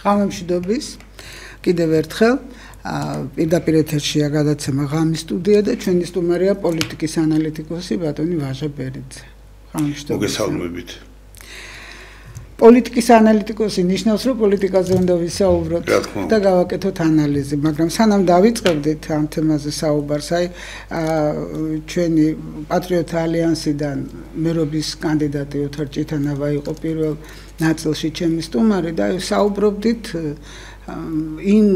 ღამემშვიდობის კიდევ ერთხელ პირდაპირ ეთერშია გადაცემა ღამის სტუდია და ჩვენი სტუმარია პოლიტიკის ანალიტიკოსი ბატონი ვაჟა ბერიძე. ღამემშვიდობის. მოგესალმებით. პოლიტიკის ანალიტიკოსი ნიშნავს, რომ პოლიტიკაზე უნდა ვისაუბროთ და გავაკეთოთ ანალიზი, მაგრამ სანამ დავიწყებდით ამ თემაზე საუბარს, ჩვენი პატრიოტთა ალიანსიდან მერობის კანდიდატი ოთარ ჭიტანავა იყო პირველ ნაწილში ჩემი სტუმარი და საუბრობდით იმ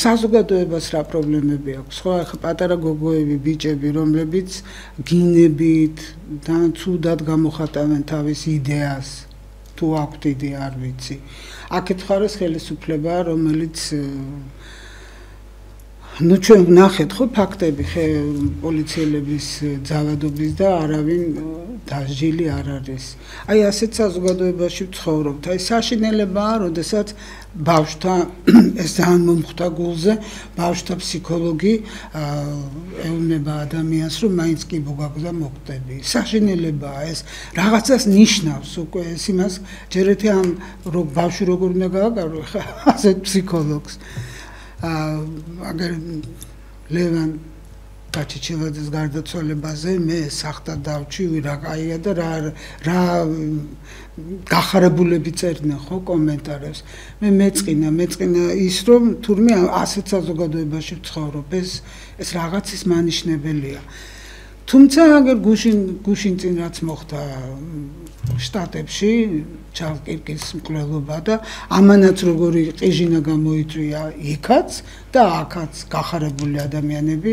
საზოგადოებას რა პრობლემები აქვს. ხო, ახლა პატარა გოგოები, ბიჭები, რომლებიც გინებით და ცუდად გამოხატავენ თავის იდეას. თუ აქვთ იდეა არ ვიცი. აქეთ ხარეს ხელისუფლება, რომელიც ჩვენ ვნახეთ ხო ფაქტები პოლიციელების ძალადობის და არავინ დასჯილი არ არის. აი ასეთ საზოგადოებაში ვცხოვრობთ. აი საშინელებაა, როდესაც ბავშვთა ეს ძალიან მომხვდა გულზე, ბავშვთა ფსიქოლოგი ეუბნება ადამიანს, რომ მაინც კი ბოგაგზა მოხდები. საშინელებაა ეს, რაღაცას ნიშნავს უკვე ეს იმას, ჯერეთი ამ ბავშვი როგორ უნდა გააკარო ხა ასეთ ფსიქოლოგს. აგერ ლევან გაჩიჩევაძის გარდაცვალებაზე მე სახტად დავჩივი რა კაია და რა გახარებულები წერდნენ ხო კომენტარებს. მე მეწყინა ის რომ თურმე ასეთ საზოგადოებაში ვცხოვრობ, ეს რაღაცის მანიშნებელია. თუმცა აგერ გუშინ წინ რაც მოხდა შტატებში ჩალკირკის მკვლელობა და ამანაც როგორი ყიჟინა გამოიწვია იქაც და აქაც გახარებული ადამიანები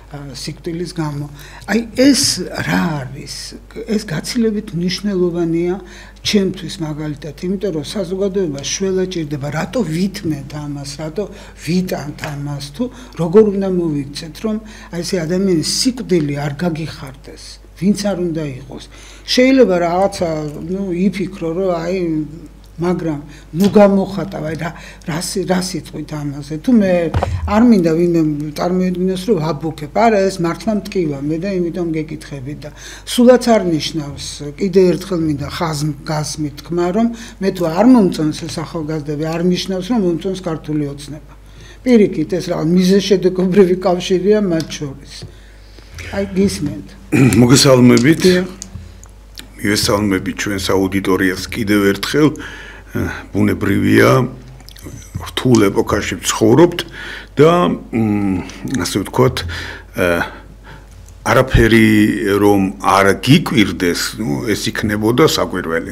სიკვდილის გამო. აი ეს რა არის? ეს გაცილებით მნიშვნელოვანია ჩემთვის მაგალითად, იმიტომ რომ საზოგადოება შველა ჭირდება, რატო ვითმეთ ამას, რატო ვიტანთ ამას თუ როგორ უნდა მოვიქცეთ, რომ აი ესე ადამიანის სიკვდილი არ გაგიხარდეს, ვინც არ უნდა იყოს. შეიძლება რაღაცა იფიქრო, რომ აი მაგრამ გამოხატავ, აი რა სიტყვით ამაზე. თუ მე არ მინდა ვინმე წარმოედგინოს, რომ ვაბუქებ, არა ეს მართლა მტკივა მე და იმიტომ გეკითხები და სულაც არ ნიშნავს. კიდე ერთხელ მინდა ხაზგასმით თქვა, რომ მე თუ არ მომწონს ეს ახალგაზრდები, არ ნიშნავს, რომ მომწონს ქართული ოცნება. პირიქით ეს რა მიზეშედეგობრივი კავშირია მათ შორის. აი გისმენთ. მოგესალმებით. მივესალმებით ჩვენს აუდიტორიას კიდევ ერთხელ. ბუნებრივია რთულ ეპოქაში ვცხოვრობთ და ასე ვთქვათ არაფერი რომ არ გიკვირდეს, ეს იქნებოდა საკვირველი.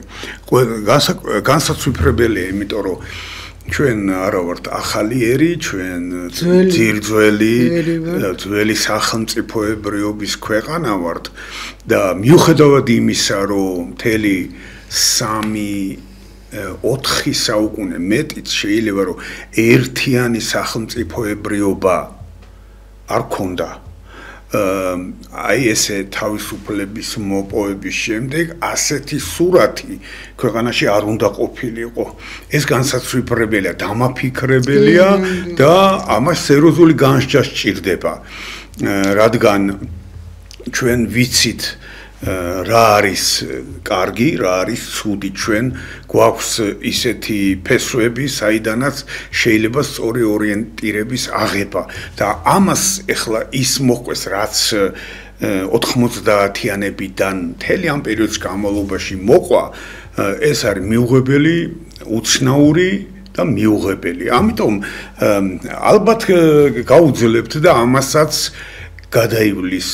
განსაცვიფრებელია, იმიტომ რომ ჩვენ არა ვართ ახალი ერი, ჩვენ ძველი სახელმწიფოებრიობის ქვეყანა ვართ და მიუხედავად იმისა, რომ მთელი 3-4 საუკუნე მეტიც შეიძლება რომ ერთიანი სახელმწიფოებრიობა არ ქონდა. აი ესე თავისუფლების მოპოვების შემდეგ ასეთი სურათი ქვეყანაში არ უნდა ყოფილიყო. ეს განსაცვიფრებელია, დამაფიქრებელია და ამას სერიოზული განსჯა სჭირდება, რადგან ჩვენ ვიცით რა არის კარგი, რა არის ცუდი, ჩვენ გვაქვს ისეთი ფესვები, საიდანაც შეიძლება სწორი ორიენტირების აღება და ამას ეხლა ის მოყვეს, რაც 90-იანებიდან მთელი ამ პერიოდის განმავლობაში მოყვა, ეს არის მიუღებელი, უცნაური და მიუღებელი. ამიტომ ალბათ გაუძლებთ და ამასაც გადაივლის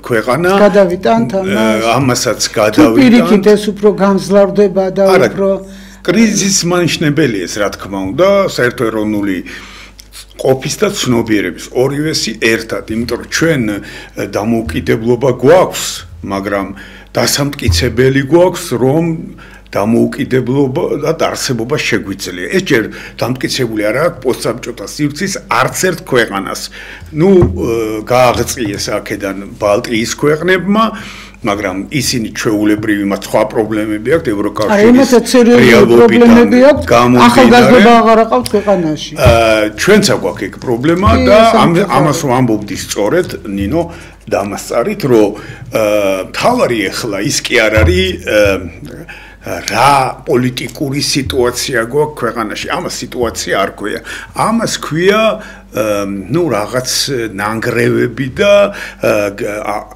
ქვეყანა. გადავიტანთ ამასაც გადავიტანთ. პირიქით ეს უფრო გამძლავრდება და უფრო კრიზისის მანიშნებელია ეს რა თქმა უნდა, საერთო ეროვნული ყოფის და ცნობიერების ორივესი ერთად, იმიტომ რომ ჩვენ დამოუკიდებლობა გვაქვს, მაგრამ დასამტკიცებელი გვაქვს, რომ დამოუკიდებლობა და არსებობა შეგვიძლია. ეს ჯერ დამტკიცებული არ აქვს პოსტსაბჭოთა სივრცის არც ერთ ქვეყანას. გააღწიეს აქედან ბალტიის ქვეყნებმა, მაგრამ ისინი ჩვეულებრივი მათ სხვა პრობლემები აქვთ ევროკავშირის რეალობიდან ახალგაზრდობა აღარ აყავთ ქვეყანაში. ჩვენც აგვაქვს ეგ პრობლემა და ამას ვამბობდი სწორედ ნინო დამასწარით, რომ თავარი ახლა ის კი არ არის რა პოლიტიკური სიტუაცია გვაქვს ქვეყანაში. ამას სიტუაცია არ ქვია. ამას ქვია რაღაც ნანგრევები და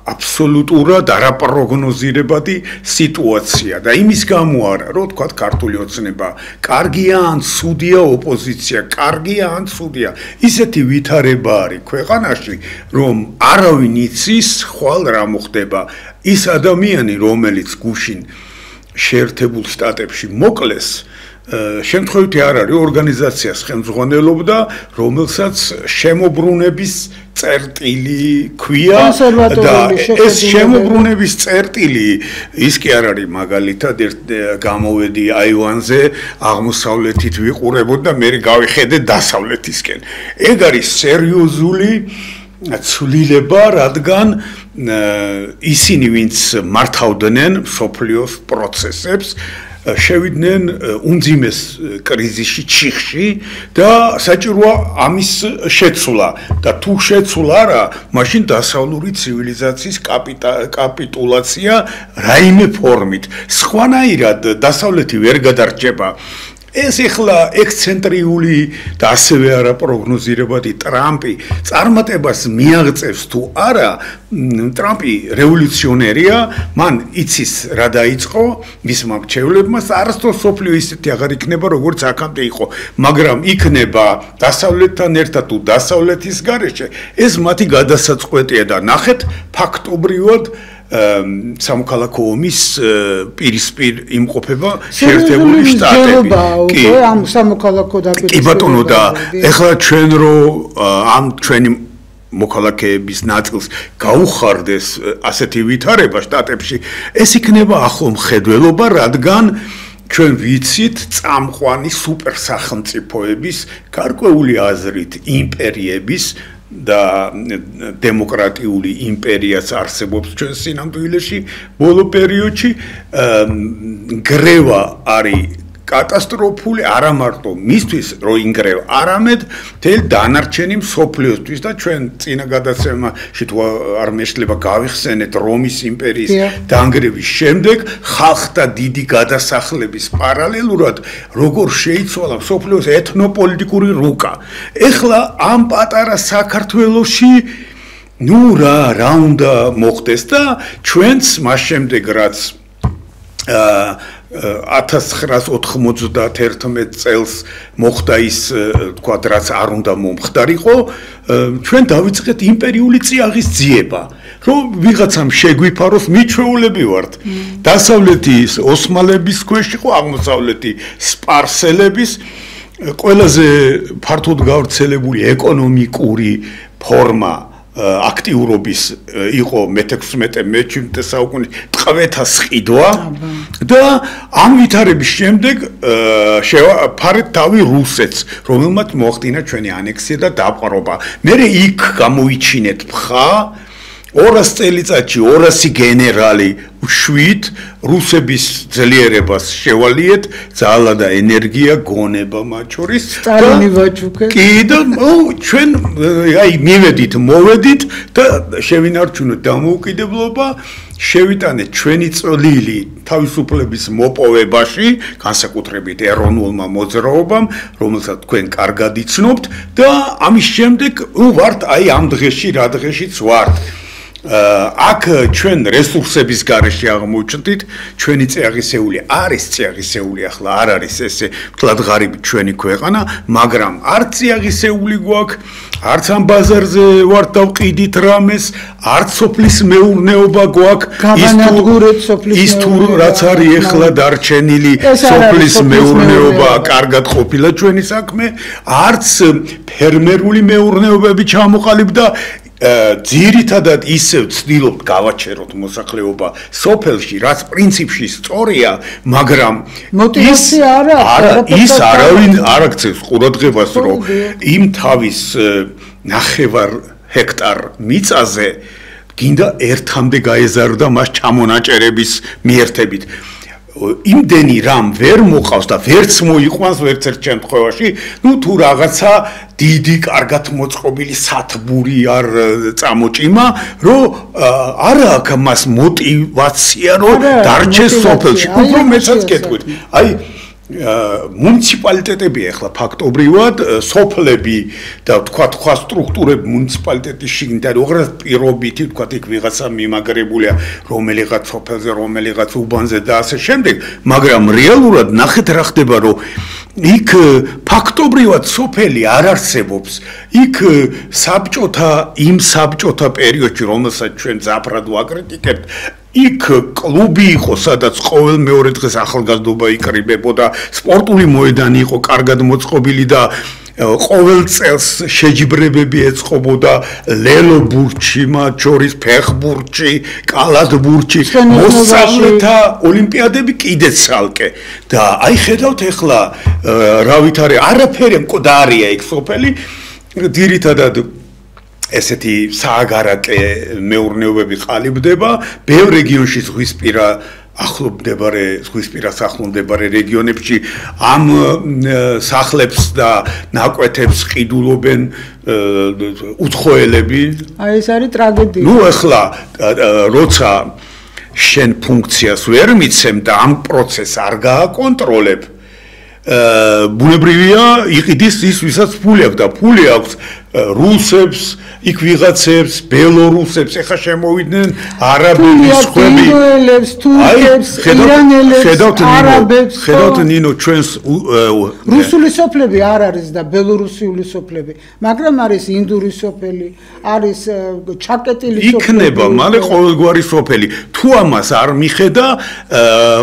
აბსოლუტურად არაპროგნოზირებადი სიტუაცია და იმის გამო არა, რომ თქვა ქართული ოცნება, კარგია ან ცუდია ოპოზიცია, კარგია ან ცუდია. ისეთი ვითარება არის ქვეყანაში, რომ არავინ იცის ხვალ რა მოხდება. ის ადამიანი, რომელიც გუშინ შეერთებულ შტატებში მოკლეს, შემთხვევითი არ არის ორგანიზაციას ხელმძღვანელობდა, რომელსაც შემოbrunების წერტილი ქვია და ეს შემოbrunების წერტილი ის კი არ არის მაგალითად გამოვედი აივანზე აღმოსავლეთით ვიყურებოდ და მე გავიხედე დასავლეთისკენ. ეგ არის სერიოზული ცვლილება, რადგან ისინი ვინც მართავდნენ სოფლიოს პროცესებს შევიდნენ უმძიმეს კრიზისში, ჩიხში და საჭიროა ამის შეცვლა და თუ შეცვლა არა, მაშინ დასავლური ცივილიზაციის კაპიტულაცია რაიმე ფორმით. სხვანაირად დასავლეთი ვერ გადარჩება. ეს ეხლა ექსცენტრიული და ასევე არაპროგნოზირებადი ტრამპი წარმატებას მიაღწევს თუ არა, ტრამპი რევოლუციონერია, მან იცის რა დაიწყო მისმა მრჩევლებმა, არასდროს სოფლიო ისეთი აღარ იქნება, როგორც აქამდე იყო, მაგრამ იქნება დასავლეთთან ერთად თუ დასავლეთის გარეშე, ეს მათი გადასაწყვეტია და ნახეთ ფაქტობრივად სამოქალაქო ომის პირისპირ იმყოფება შეერთებული შტატები. კი, ამ სამოქალაქო დაპირისპირება. კი ბატონო და ეხლა ჩვენ რო ამ ჩვენი მოქალაქეების ნაწილს გაუხარდეს ასეთი ვითარება შტატებში, ეს იქნება ახლო მხედველობა, რადგან ჩვენ ვიცით წამყვანი სუპერსახელმწიფოების გარკვეული აზრით იმპერიების და დემოკრატიული იმპერიაც არსებობს ჩვენ სინამდვილეში ბოლო პერიოდში გრევა არის კატასტროფული არა მარტო მისთვის რომ ინგრევა არამედ თელ დანარჩენი მსოფლიოსთვის და ჩვენ წინა გადაცემაში თუ არ მეშლება გავიხსენეთ რომის იმპერიის დანგრევის შემდეგ ხალხთა დიდი გადასახლების პარალელურად როგორ შეიცვალა მსოფლიოს ეთნოპოლიტიკური რუკა. ეხლა ამ პატარა საქართველოში ნუ რა უნდა მოხდეს და ჩვენც მას შემდეგ რაც 1991 წელს მოხდა ის თქვა რაც არ უნდა მომხდარიყო, ჩვენ დავიწყეთ იმპერიული წიაღის ძიება, რომ ვიღაცამ შეგვიფაროს მიჩვეულები ვართ. დასავლეთი ოსმალების ქვეშ იყო, აღმოსავლეთი სპარსელების, ყველაზე ფართოდ გავრცელებული ეკონომიკური ფორმა აქტიურობის იყო მე-16-მე-17 საუკუნის ტყვეთა სყიდვა და ამ ვითარების შემდეგ შევაფარეთ თავი რუსეთს, რომელმაც მოახდინა ჩვენი ანექსია და დაპყრობა. მერე იქ გამოიჩინეთ ფხა 200 წელიწადში 200 გენერალი შვით რუსების ძლიერებას შევალიეთ, ძალა და ენერგია, გონება მათ შორის. სტალინი ვაჩუქეთ. კი და ჩვენ აი მივედით, მოვედით და შევინარჩუნოთ დამოუკიდებლობა, შევიტანეთ ჩვენი წვლილი თავისუფლების მოპოვებაში, განსაკუთრებით ეროვნულმა მოძრაობამ, რომელსაც თქვენ კარგად იცნობთ და ამის შემდეგ ვართ აი ამ დღეში, რა დღეშიც ვართ. აქ ჩვენ რესურსების გარეშე აღმოჩნდით, ჩვენი წიაღისეული არის წიაღისეული, ახლა არ არის ესე მთლად ღარიბი ჩვენი ქვეყანა, მაგრამ არც წიაღისეული გვაქვს, არც ამ ბაზარზე ვართ დავყიდით რამეს, არც სოფლის მეურნეობა გვაქვს, ის თუ რაც არის ახლა დარჩენილი სოფლის მეურნეობა კარგად ყოფილა ჩვენი საქმე, არც ფერმერული მეურნეობები ჩამოყალიბდა ძირითადად ისევ ცდილობთ გავაჩეროთ მოსახლეობა სოფელში, რაც პრინციპში სწორია, მაგრამ მოტივაცია ის არავინ არ აქცევს ყურადღებას, რომ იმ თავის 9 ჰექტარ მიწაზე გინდა ერთამდე გაეზარდა მას ჩამონაჭერების მიერთებით. იმდენი რამ ვერ მოყავს და ვერც მოიყვანს ვერც ერთ შემთხვევაში, თუ რაღაცა დიდი, კარგად მოწყობილი სათბური არ წამოჭიმა, რომ არ აქვს მას мотивация, რომ დარჩეს სოფელში. უფრო მეცაც გეტყვით. აი მუნიციპალიტეტები ახლა ფაქტობრივად სოფლები და თქვა სტრუქტურები მუნიციპალიტეტის შიგნით უღრას პირობითი თქვა იქ ვიღაცა მიმაგრებულია რომელიღაც სოფელზე რომელიღაც უბანზე და ასე შემდეგ მაგრამ რეალურად ნახეთ რა ხდება რომ იქ ფაქტობრივად სოფელი არ არსებობს იქ საბჭოთა პერიოდში რომელსაც ჩვენ ზაფრად ვაკრიტიკებთ იქ კლუბი იყო სადაც ყოველ მეორე დღეს ახალგაზრდობა იკრიბებოდა სპორტული მოედანი იყო კარგად მოწყობილი და ყოველ წელს შეჯიბრებები ეწყობოდა ლელო ბურჩი მათ შორის ფეხბურთი კალათბურთი მოსწავლეთა ოლიმპიადები კიდეც ცალკე და აი ხედავთ ახლა რა ვითარი არაფერი მკვდარია იქ სოფელი ძირითადად ესეთი სააგარაკე მეურნეობები ყალიბდება ბევრ რეგიონში ზღვისპირა ზღვისპირას ახლო მდებარე რეგიონებში ამ სახლებს და ნაკვეთებს ყიდულობენ უცხოელები აი ეს არის ტრაგედია ნუ ახლა როცა შენ ფუნქციას ვერ მიცემ და ამ პროცესს არ გააკონტროლებ ბუნებრივია იყიდის ის ვისაც ფული აქვს და ფული აქვს რუსებს, იქ ვიღაცებს, ბელორუსებს, ეხა შემოვიდნენ არაბების, ხვები, ინდოელებს, თურქებს, ირანელებს, არაბებს. ხედავთ ნინო ჩვენს რუსული სოფლები არ არის და ბელორუსიული სოფლები, მაგრამ არის ინდური სოფელი, არის ჩაკეტილი სოფლები. იქნება მალე ყოველგვარი სოფელი. თუ ამას არ მიხედა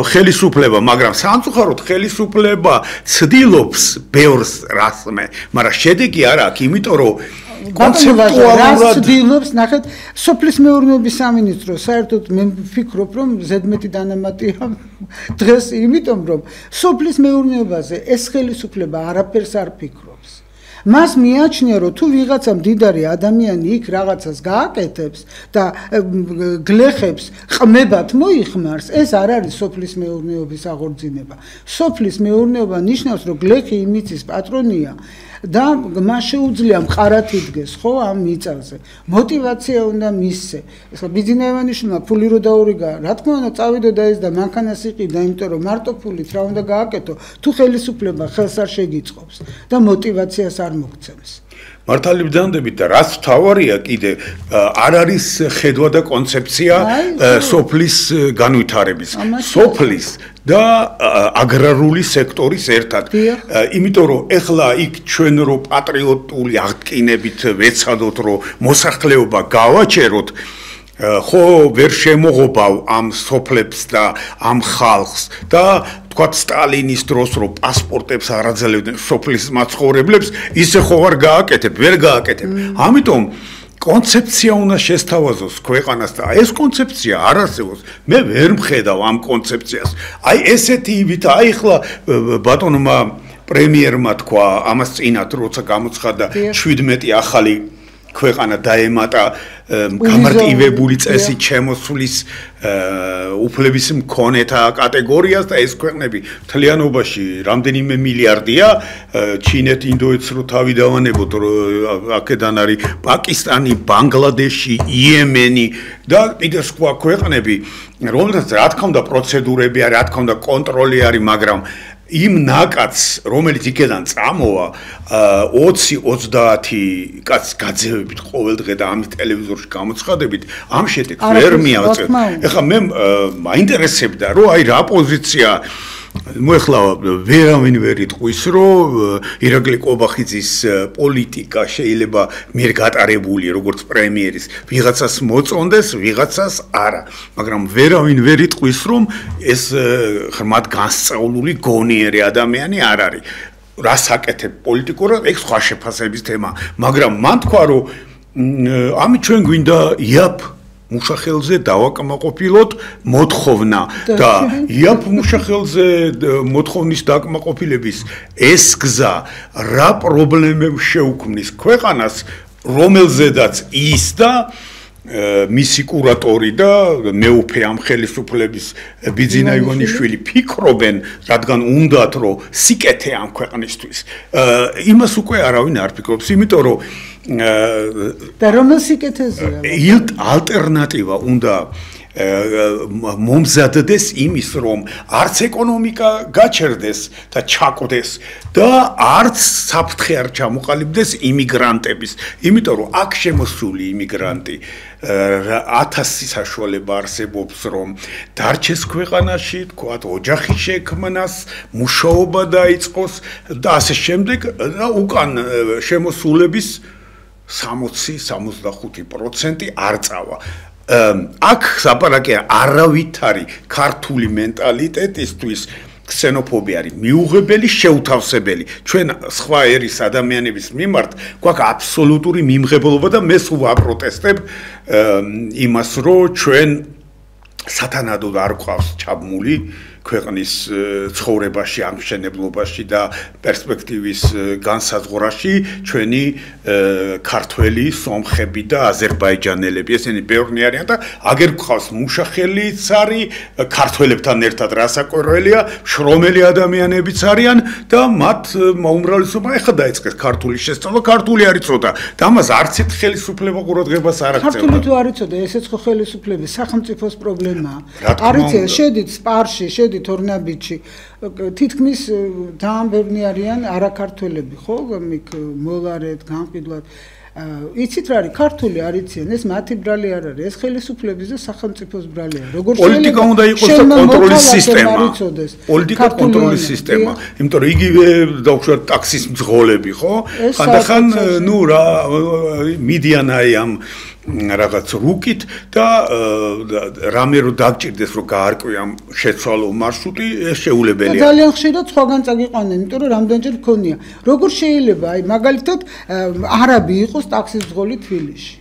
ხელისუფლება, მაგრამ სამწუხაროდ ხელისუფლება ცდილობს ბევრს რასმე, მაგრამ შედეგი არ აქვს, იმიტომ რომ კონცეპტუალურად ცდილობს, ნახეთ, სოფლის მეურნეობის სამინისტრო საერთოდ მე ვფიქრობ, რომ ზედმეტი დანამატია დღეს, იმიტომ რომ სოფლის მეურნეობაზე ეს ხელისუფლება არაფერს არ ფიქრობს. მას მიაჩნია, რომ თუ ვიღაცა მდიდარი ადამიანი იქ რაღაცას გააკეთებს და გლეხებს ყმებად მოიხმარს, ეს არ არის სოფლის მეურნეობის აღორძინება. სოფლის მეურნეობა ნიშნავს, რომ გლეხი იმიცის პატრონია და მას შეუძლია მყარად იდგეს, ხო, ამ მიწაზე. мотивация უნდა მისცე. ახლა ბიძინა ივანიშვილმა ფული რო დაურიგა, რა თქმა უნდა, წავიდოდა ეს და მანქანას იყიდა, იმიტომ რომ მარტო ფულით რა უნდა გააკეთო, თუ ხელისუფლება ხელს არ შეგიწყობს და мотивациას არ მოგცემს. მართალი ბრძანდებით და რაც თავარია კიდე არ არის ხედვა და კონცეფცია სოფლის განვითარების. სოფლის და აგრარული სექტორის ერთად. იმიტომ რომ ეხლა იქ ჩვენ რო პატრიოტული აღკინებით ვეცადოთ რომ მოსახლეობა გავაჩეროთ ხო ვერ შემოღობავ ამ სოფლებს და ამ ხალხს და თქვათ სტალინის დროს რომ პასპორტებს არ აძლევდნენ სოფლის მაცხოვრებლებს ისე ხო არ გააკეთებ ვერ გააკეთებ ამიტომ კონცეფცია უნდა შესთავაზოს ქვეყანას და ეს კონცეფცია არ არსებობს მე ვერ მხედავ ამ კონცეფციას აი ესეთი ვით აი ახლა ბატონმა პრემიერმა თქვა ამას წინათ როცა გამოცხადა 17 ახალი ქვეყანა დაემატა გამარტივებული წესით შემოსulis უფლების მქონეთა კატეგორიას და ეს ქვეყნები მთლიანობაში რამდენიმე მილიარდია ჩინეთი ინდოეთს რო თავი დავანებოთ აქედან არის პაკისტანი ბანგლადეში იემენი და კიდე სხვა ქვეყნები რომელთაც რა თქმა უნდა პროცედურები არის რა თქმა უნდა კონტროლი არის მაგრამ იმ ნაკადს რომელიც იქიდან წამოვა 20-30 კაც გაძევებით ყოველ დღე და ამის ტელევიზორში გამოცხადებით ამ შედეგს ვერ მიაღწევ. ეხლა მე მაინტერესებდა რომ აი რა პოზიცია მოეხლა ვერავინ ვერ იტყვის რომ ირაკლი ყობახიძის პოლიტიკა შეიძლება მიერ გატარებული როგორც პრემიერის ვიღაცას მოწონდეს ვიღაცას არა მაგრამ ვერავინ ვერ იტყვის რომ ეს ხმად განსწავლული გონიერი ადამიანი არ არის რას აკეთებ პოლიტიკურად ეგ სხვა შეფასების თემა მაგრამ მან თქვა რომ ამით ჩვენ გვინდა იაფ მუშახელზე დავაკმაყოფილოთ მოთხოვნა და იაფ მუშახელზე მოთხოვნის დაკმაყოფილების ეს გზა რა პრობლემებს შეუქმნის ქვეყანას რომელზედაც ის და მისი კურატორი და მეუფე ამ ხელისუფლების ბიძინა ივანიშვილი ფიქრობენ, რადგან უნდათ რომ სიკეთე ამ ქვეყნისთვის. იმას უკვე არავინ არ ფიქრობს, იმიტომ რომ და რომელ სიკეთეზეა? ალტერნატივა უნდა მომზადდეს იმის, რომ არც ეკონომიკა გაჩერდეს და ჩაკვდეს და არც საფრთხე არ ჩამოყალიბდეს იმიგრანტების, იმიტომ რომ აქ შემოსული იმიგრანტი 1000 საშუალება არსებობს, რომ დარჩეს ქვეყანაში, თქვათ, ოჯახის შექმნას, მუშაობა დაიწყოს და ასე შემდეგ და უკან შემოსულების 60-65% არ წავა. აქ საპარაკია არავითარი ქართული მენტალიტეტისთვის ქსენოფობია არის მიუღებელი, შეუთავსებელი. ჩვენ სხვა ერის ადამიანების მიმართ გვაქვს აბსოლუტური მიმღებლობა და მე სულ ვაპროტესტებ იმას, რომ ჩვენ სათანადოდ არ გვყავს ჩაბმული ქვეყნის ცხოვრებაში, ამშენებლობაში და პერსპექტივის განსაზღვრაში ჩვენი ქართველი, სომხები და აზერბაიჯანელები. ესენი ბევრნი არიან და აგერ გვყავს მუშახელიც არის, ქართველებთან ერთად რასაკვირველია, შრომელი ადამიანებიც არიან და მათ უმრავლესობა ეხლა დაიწყეს ქართული შესწავლა, ქართული არ იცოდა და ამას არც ერთ ხელისუფლება ყურადღებას არ აქცევდა. ქართული თუ არ იცოდა, ესეც ხო ხელისუფლების სახელმწიფოს პრობლემაა. არ იციან, შედით სპარში, შედით ორნაბიჯში, თითქმის ძალიან ბევრი არიან არაქართველები, ხო, მიქ მოლარეთ, განყიდლად. იცით რა არის ქართული არ იციან, ეს მათი ბრალი არ არის, ეს ხელისუფლების და სახელმწიფოს ბრალია. როგორ პოლიტიკა უნდა იყოს და კონტროლის სისტემა. პოლიტიკა კონტროლის სისტემა. იმიტომ რომ იგივე დაუშვათ ტაქსის მძღოლები, ხო? ხანდახან ნუ რა მიდიან აი ამ რაღაც რუკით და რამე რო დაგჭირდეს რომ გაარკვი ამ შეცვალო მარშრუტი ეს შეუძლებელია. ძალიან ხშირად სხვაგან წაგიყვანენ, იმიტომ რომ რამდენჯერ მქონია. როგორ შეიძლება აი მაგალითად არაბი იყოს ტაქსის მძღოლი თბილისში?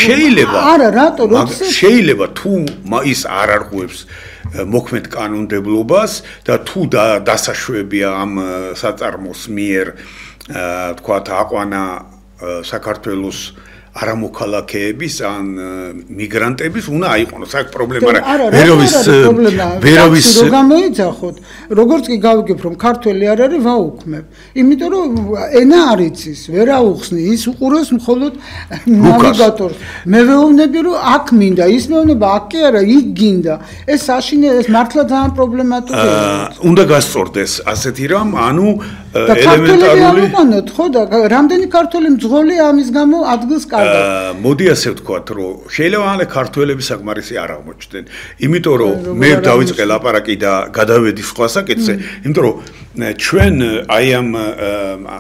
შეიძლება. არა, რატო? როცა შეიძლება თუ ის არ არღვევს მოქმედ კანონმდებლობას და თუ დასაშვებია ამ საწარმოს მიერ თქვათ აყვანა საქართველოს არამოქალაქეების ან მიგრანტების უნდა აიყვანოს. აქ პრობლემა არა. ვერავის რო გამოიძახოთ, როგორც კი გავიგებ რომ ქართველი არ არის, ვაუქმებ. იმიტომ რომ ენა არ იცის, ვერ აუხსნი, ის უყუროს მხოლოდ ნავიგატორს. მე ვეუბნები რომ აქ მინდა, ის მეუბნება აქ კი არა, იქ გინდა. ეს საშინე, ეს მართლა ძალიან პრობლემატურია. უნდა გასწორდეს ასეთი რამ, ანუ ელემენტარული ხო და რამდენი ქართველი მძღოლი ამის გამო ადგილს მოდი ასე ვთქვათ, რომ შეიძლება ახლა ქართველები საკმარისი არ აღმოჩნდნენ, იმიტომ რომ მე დავიწყე ლაპარაკი და გადავედი სხვა საკითხზე, იმიტომ რომ ჩვენ აი ამ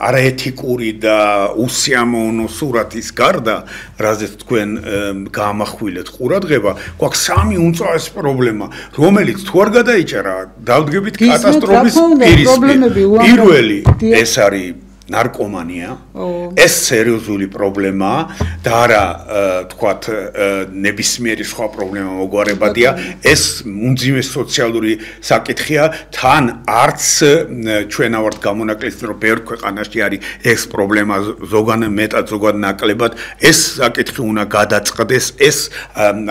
არაეთიკური და უსიამოვნო სურათის გარდა, რაზეც თქვენ გაამახვილეთ ყურადღება, გვაქვს სამი უმწვავესი პრობლემა, რომელიც თუ არ გადაიჭერა, დავდგებით კატასტროფის პირისპირ. პირველი ეს არის ნარკომანია, ეს სერიოზული პრობლემაა და არა თქვათ ნებისმიერი სხვა პრობლემა მოგვარებადია, ეს უმძიმე სოციალური საკითხია, თან არც ჩვენ ავართ გამონაკლისი, რომ ბევრ ქვეყანაში არის ეს პრობლემა, ზოგან მეტად, ზოგან ნაკლებად, ეს საკითხი უნდა გადაწყდეს, ეს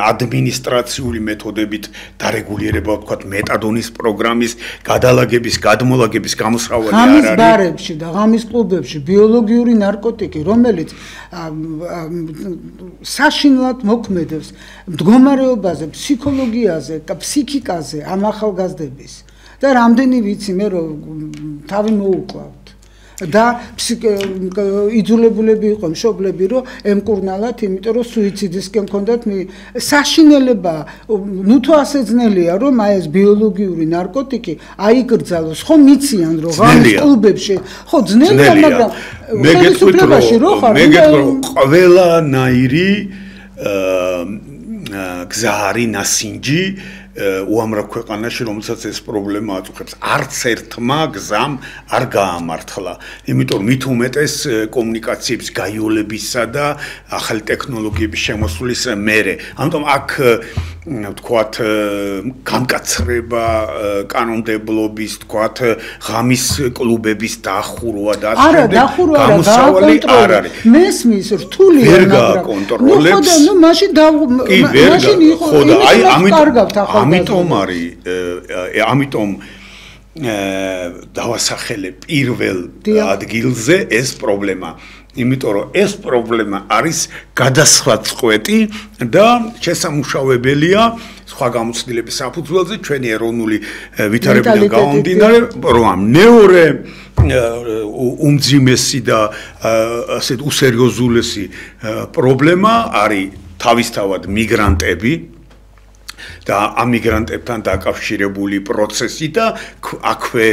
ადმინისტრაციული მეთოდებით დარეგულირება, თქვათ მეტადონის პროგრამის გადალაგების, გადმოლაგების გამოსავალი არ არის. ღამის ბარებში და ღამის კლუბებში ბიოლოგიური ნარკოტიკი, რომელიც საშინლად მოქმედებს მდგომარეობაზე, ფსიქოლოგიაზე და ფსიქიკაზე ამ ახალგაზრდების და რამდენი ვიცი მე რომ თავი მოუკლავთ და იძულებულები იყო მშობლები რომ ემკურნალათ, იმიტომ რომ სუიციდისკენ ჰქონდათ საშინელება, ნუ თუ ასე ძნელია რომ აი ეს ბიოლოგიური ნარკოტიკი აიგრძალოს, ხო მიციან რომ ღამის კლუბებში, ხო ძნელია, მაგრამ ხელისუფლებაში რო ხარ, მე გეტყვი რომ ყველანაირი გზა არის ნასინჯი უამრავ ქვეყანაში, რომელსაც ეს პრობლემა აწუხებს. არც ერთმა გზამ არ გაამართლა. იმიტომ მით უმეტეს კომუნიკაციების გაიოლებისა და ახალი ტექნოლოგიების შემოსulis მერე. ამიტომ აქ თქვათ გამკაცრება კანონმდებლობის, თქვათ ღამის კლუბების დახურვა და ასე შემდეგ. გამოსავალი არ არის. მესმის რთულია, ვერ გააკონტროლებს. ნუ მაშინ იყო ამიტომ დავასახელე პირველ ადგილზე ეს პრობლემა. იმიტომ რომ ეს პრობლემა არის გადასხვა წყვეტი და შესამუშავებელია სხვა გამოცდილების საფუძველზე ჩვენი ეროვნული ვითარებიდან გამომდინარე, რომ მეორე უმძიმესი და ასეთ უსერიოზულესი პრობლემა არის თავისთავად მიგრანტები და ამიგრანტებთან დაკავშირებული პროცესი და აქვე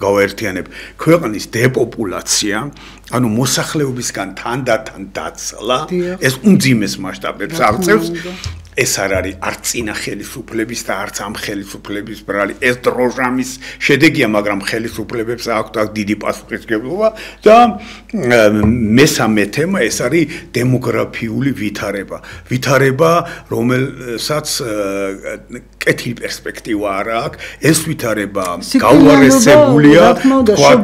გავაერთიანებ ქვეყნის დეპოპულაცია, ანუ მოსახლეობისგან თანდათან დაცლა, ეს უმძიმეს მასშტაბებს აღწევს. ეს არ არის არც წინა ხელისუფლების და არც ამ ხელისუფლების ბრალი, ეს დროჟამის შედეგია, მაგრამ ხელისუფლებებს აქვთ დიდი პასუხისმგებლობა და მესამე თემა ეს არის დემოგრაფიული ვითარება. ვითარება, რომელსაც კეთილი პერსპექტივა არ აქვს, ეს ვითარება გაუარესებულია, თქვათ,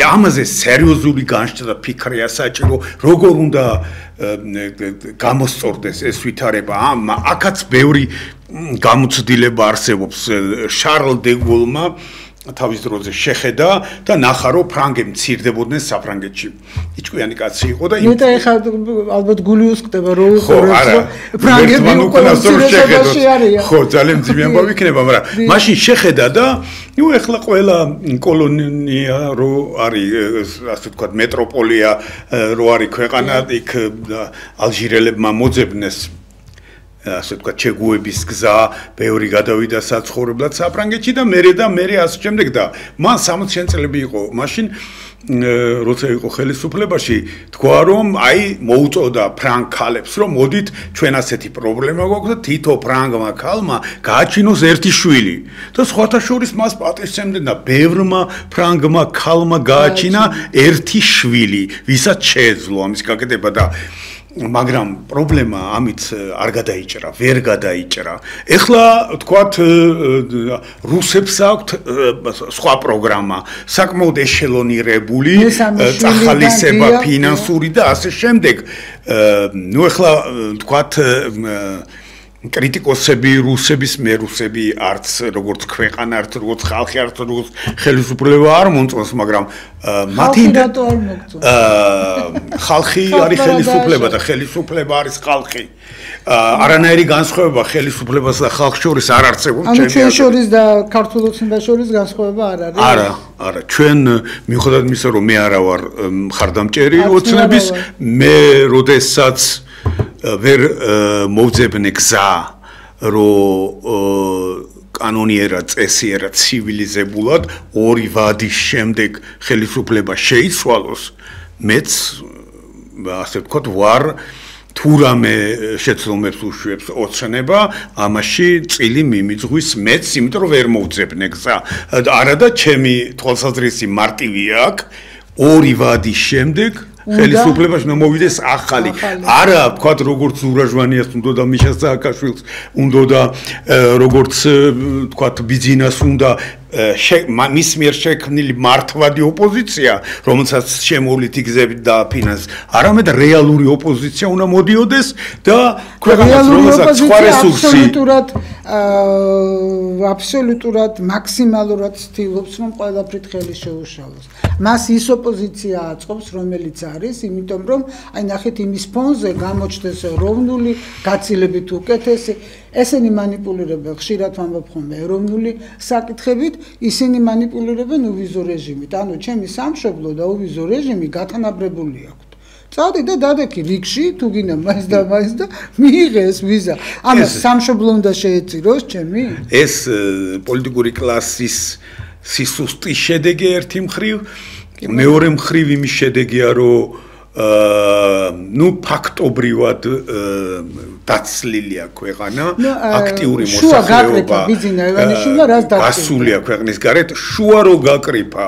ამაზე სერიოზული განშტო ფიქრია საჭირო, როგორ უნდა გამოსწორდეს ეს ვითარება. აქაც ბევრი გამოცდილება არსებობს. შარლ დე გოლმა თავის დროზე შეხედა და ნახა რომ ფრანგები მცირდებოდნენ საფრანგეთში. იჭკვიანი კაცი იყო და მე და ეხლა ალბათ გულიუს ხდება რომ ფრანგები უკვე მცირებაში არიან. ხო, ძალიან მძიმე ამბავი იქნება, მაგრამ მაშინ შეხედა და ნუ ეხლა ყველა კოლონია რო არის, ასე ვთქვათ, მეტროპოლია რო არის ქვეყანა, იქ ალჟირელებმა მოძებნეს ასე ვთქვათ, ჩეგუების გზა, ბევრი გადავიდა საცხოვრებლად საფრანგეთში და მე ასე შემდეგ და მან 60 წლები იყო. მაშინ როცა იყო ხელისუფლებაში, თქვა რომ აი მოუწოდა ფრანგ ქალებს, რომ მოდით ჩვენ ასეთი პრობლემა გვაქვს და თითო ფრანგმა ქალმა გააჩინოს ერთი შვილი. და სხვათა შორის მას პატივსცემდნენ და ბევრმა ფრანგმა ქალმა გააჩინა ერთი შვილი, ვისაც შეეძლო ამის გაკეთება და მაგრამ პრობლემა ამით არ გადაიჭრა, ვერ გადაიჭრა. ეხლა თქვათ რუსებს აქვთ სხვა პროგრამა, საკმაოდ ეშელონირებული, წახალისება ფინანსური და ასე შემდეგ. ნუ ეხლა თქვათ კრიტიკოსები რუსების რუსები არც როგორც ქვეყანა, არც როგორც ხალხი, არც როგორც ხელისუფლება არ მომწონს, მაგრამ მათი ხალხი არის ხელისუფლება და ხელისუფლება არის ხალხი. არანაირი განსხვავება ხელისუფლებას და ხალხს შორის არ არსებობს. ანუ ჩვენ შორის და ქართულ ოცნებას შორის განსხვავება არ არის. არა, ჩვენ მიუხედავად იმისა, რომ მე არა ვარ მხარდამჭერი ოცნების, მე როდესაც ვერ მოვძებნე გზა, რომ კანონიერად, წესიერად, ცივილიზებულად ორი ვადის შემდეგ ხელისუფლება შეიცვალოს, მეც ასე ვთქვათ, ვარ თუ რამე შეცდომებს უშვებს ოცნება, ამაში წილი მიმიძღვის მეც, იმიტომ რომ ვერ მოვძებნე გზა. არა და ჩემი თვალსაზრისი მარტივი აქვს, ორი ვადის შემდეგ ხელისუფლებაში მოვიდეს ახალი. არა, ვთქვათ, როგორც ურაჟვანიას უნდა და მიშა სააკაშვილს უნდა და როგორც ვთქვათ, ბიძინას უნდა მის მიერ შექმნილი მართვადი ოპოზიცია, რომელსაც შემოვლითი გზებით დააფინანსებს, არამედ რეალური ოპოზიცია უნდა მოდიოდეს და ქვეყანას რომელსაც სხვა რესურსი აბსოლუტურად მაქსიმალურად ცდილობს, რომ ყველაფრით ხელი შეუშალოს. მას ის ოპოზიცია აწყობს, რომელიც არის, იმიტომ რომ აი ნახეთ იმის ფონზე გამოჩნდეს ეროვნული გაცილებით უკეთესი, ესენი манипуლირებენ ხშირად ვამბობ ხოლმე ეროვნული საკითხებით, ისინი манипуლირებენ უვიზო რეჟიმით. ანუ ჩემი სამშობლო და უვიზო რეჟიმი გათანაბრებული აქვს. წავდი და დადექი რიგში, თუ გინდა მას და მიიღეს ვიზა. ამას სამშობლო უნდა შეეწიროს ჩემი? ეს პოლიტიკური კლასის სისუსტის შედეგი ერთი მხრივ, მეორე მხრივ იმის შედეგია, რომ ნუ ფაქტობრივად დაცლილია ქვეყანა, აქტიური მოსახლეობა გასულია ქვეყნის გარეთ, შუა რო გაკრიფა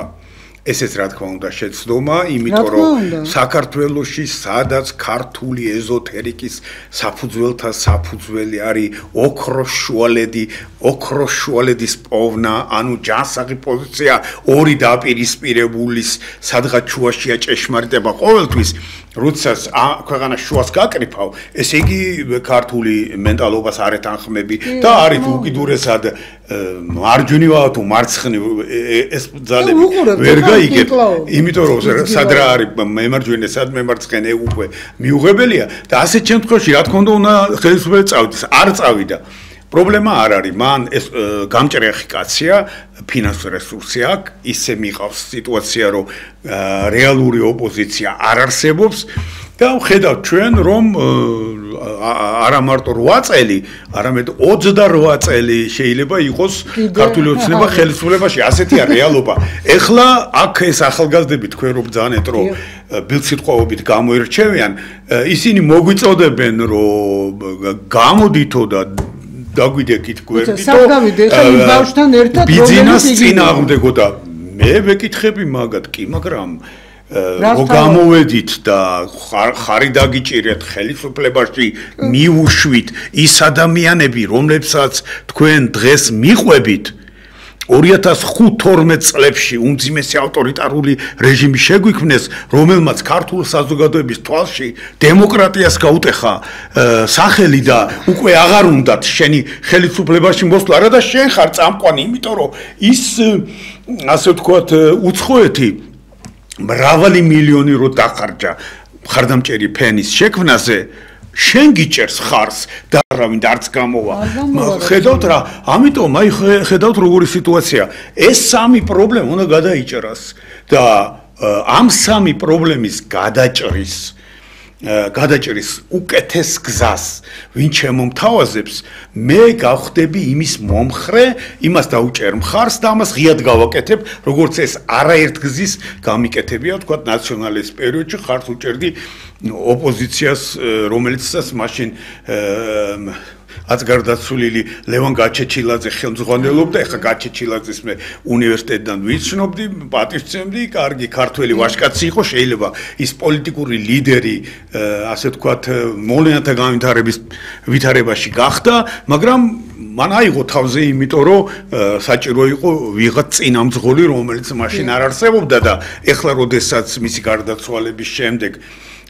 ესეც რა თქმა უნდა შეცდომა, იმიტომ რომ საქართველოში სადაც ქართული ეზოთერიკის საფუძველთა საფუძველი არის ოქროშუალედის პოვნა, ანუ ჯანსაღი პოზიცია ორი დაპირისპირებულის სადღაც შუაშია ჭეშმარიტება ყოველთვის, როდესაც ქვეყანა შუას გაკრიფავ, ესე იგი ქართული მენტალობას არ ეთანხმები და არის უკიდურესად მარჯვნივ თუ მარცხნივ ეს ძალები ვერ გაიგებ, იმიტომ რომ სადრა არის მემარჯვენე, სად მემარცხენე უკვე მიუღებელია და ასეთ შემთხვევაში რა თქმა უნდა ხელისუფლება წავიდეს, არ წავიდა. პრობლემა არ არის, მან ეს გამჭრეხი კაცია, ფინანსური რესურსი აქვს, ისე მიყავს სიტუაცია, რომ რეალური ოპოზიცია არ არსებობს და ხედავთ ჩვენ, რომ არა მარტო 8 წელი, არამედ 28 წელი შეიძლება იყოს ქართული ოცნება ხელისუფლებაში, ასეთია რეალობა. ეხლა აქ ეს ახალგაზრდები თქვენ რომ ბრძანეთ, რომ ბილსიტყვაობით გამოირჩევიან, ისინი მოგვიწოდებენ, რომ გამოდითო და დაგვიდეკით გვერდითო ბიზნეს წინააღმდეგო და მე ვეკითხები მაგათ კი, მაგრამ რო გამოვედით და ხარი დაგიჭირეთ ხელისუფლებაში მიუშვით ის ადამიანები, რომლებსაც თქვენ დღეს მიყვებით 2005-12 წლებში უმძიმესი ავტორიტარული რეჟიმი შეგვიქმნეს, რომელმაც ქართულ საზოგადოების თვალში დემოკრატიას გაუტეხა სახელი და უკვე აღარ უნდათ შენი ხელისუფლებაში მოსვლა, რა და შენ ხარ წამყვანი, იმიტომ რომ ის ასე ვთქვათ უცხოეთი მრავალი მილიონი რო დახარჯა მხარდამჭერი ფენის შექმნაზე, შენ გიჭერს ხარს და რავინდა არც გამოვა. ხედავთ რა, ამიტომ აი ხედავთ როგორი სიტუაცია. ეს სამი პრობლემა უნდა გადაიჭრას და ამ სამი პრობლემის გადაჭრის უკეთეს გზას ვინ შემომთავაზებს, მე გავხდები იმის მომხრე, იმას დაუჭერ მხარს და ამას ღიად გავაკეთებ, როგორც ეს არაერთ გზის გამიკეთებია, თქვა ნაციონალიზმის პერიოდში ხარს უჭერდი ოპოზიციას, რომელიცაც მაშინ აცგარდაცვლილი ლევან გაჩეჩილაძე ხელმძღვანელობდა, ეხლა გაჩეჩილაძეს მე უნივერსიტეტიდან ვიცნობდი, პატივცემდი, კარგი ქართველი ვაჟკაცი იყო, შეიძლება ის პოლიტიკური ლიდერი, ასე ვთქვათ, მოვლენათა ვითარებაში გახდა, მაგრამ მან აიღო თავზე, იმიტომ რომ საჭირო იყო ვიღაც წინამძღოლი, რომელიც მაშინ არ არსებობდა და ეხლა როდესაც მისი გარდაცვალების შემდეგ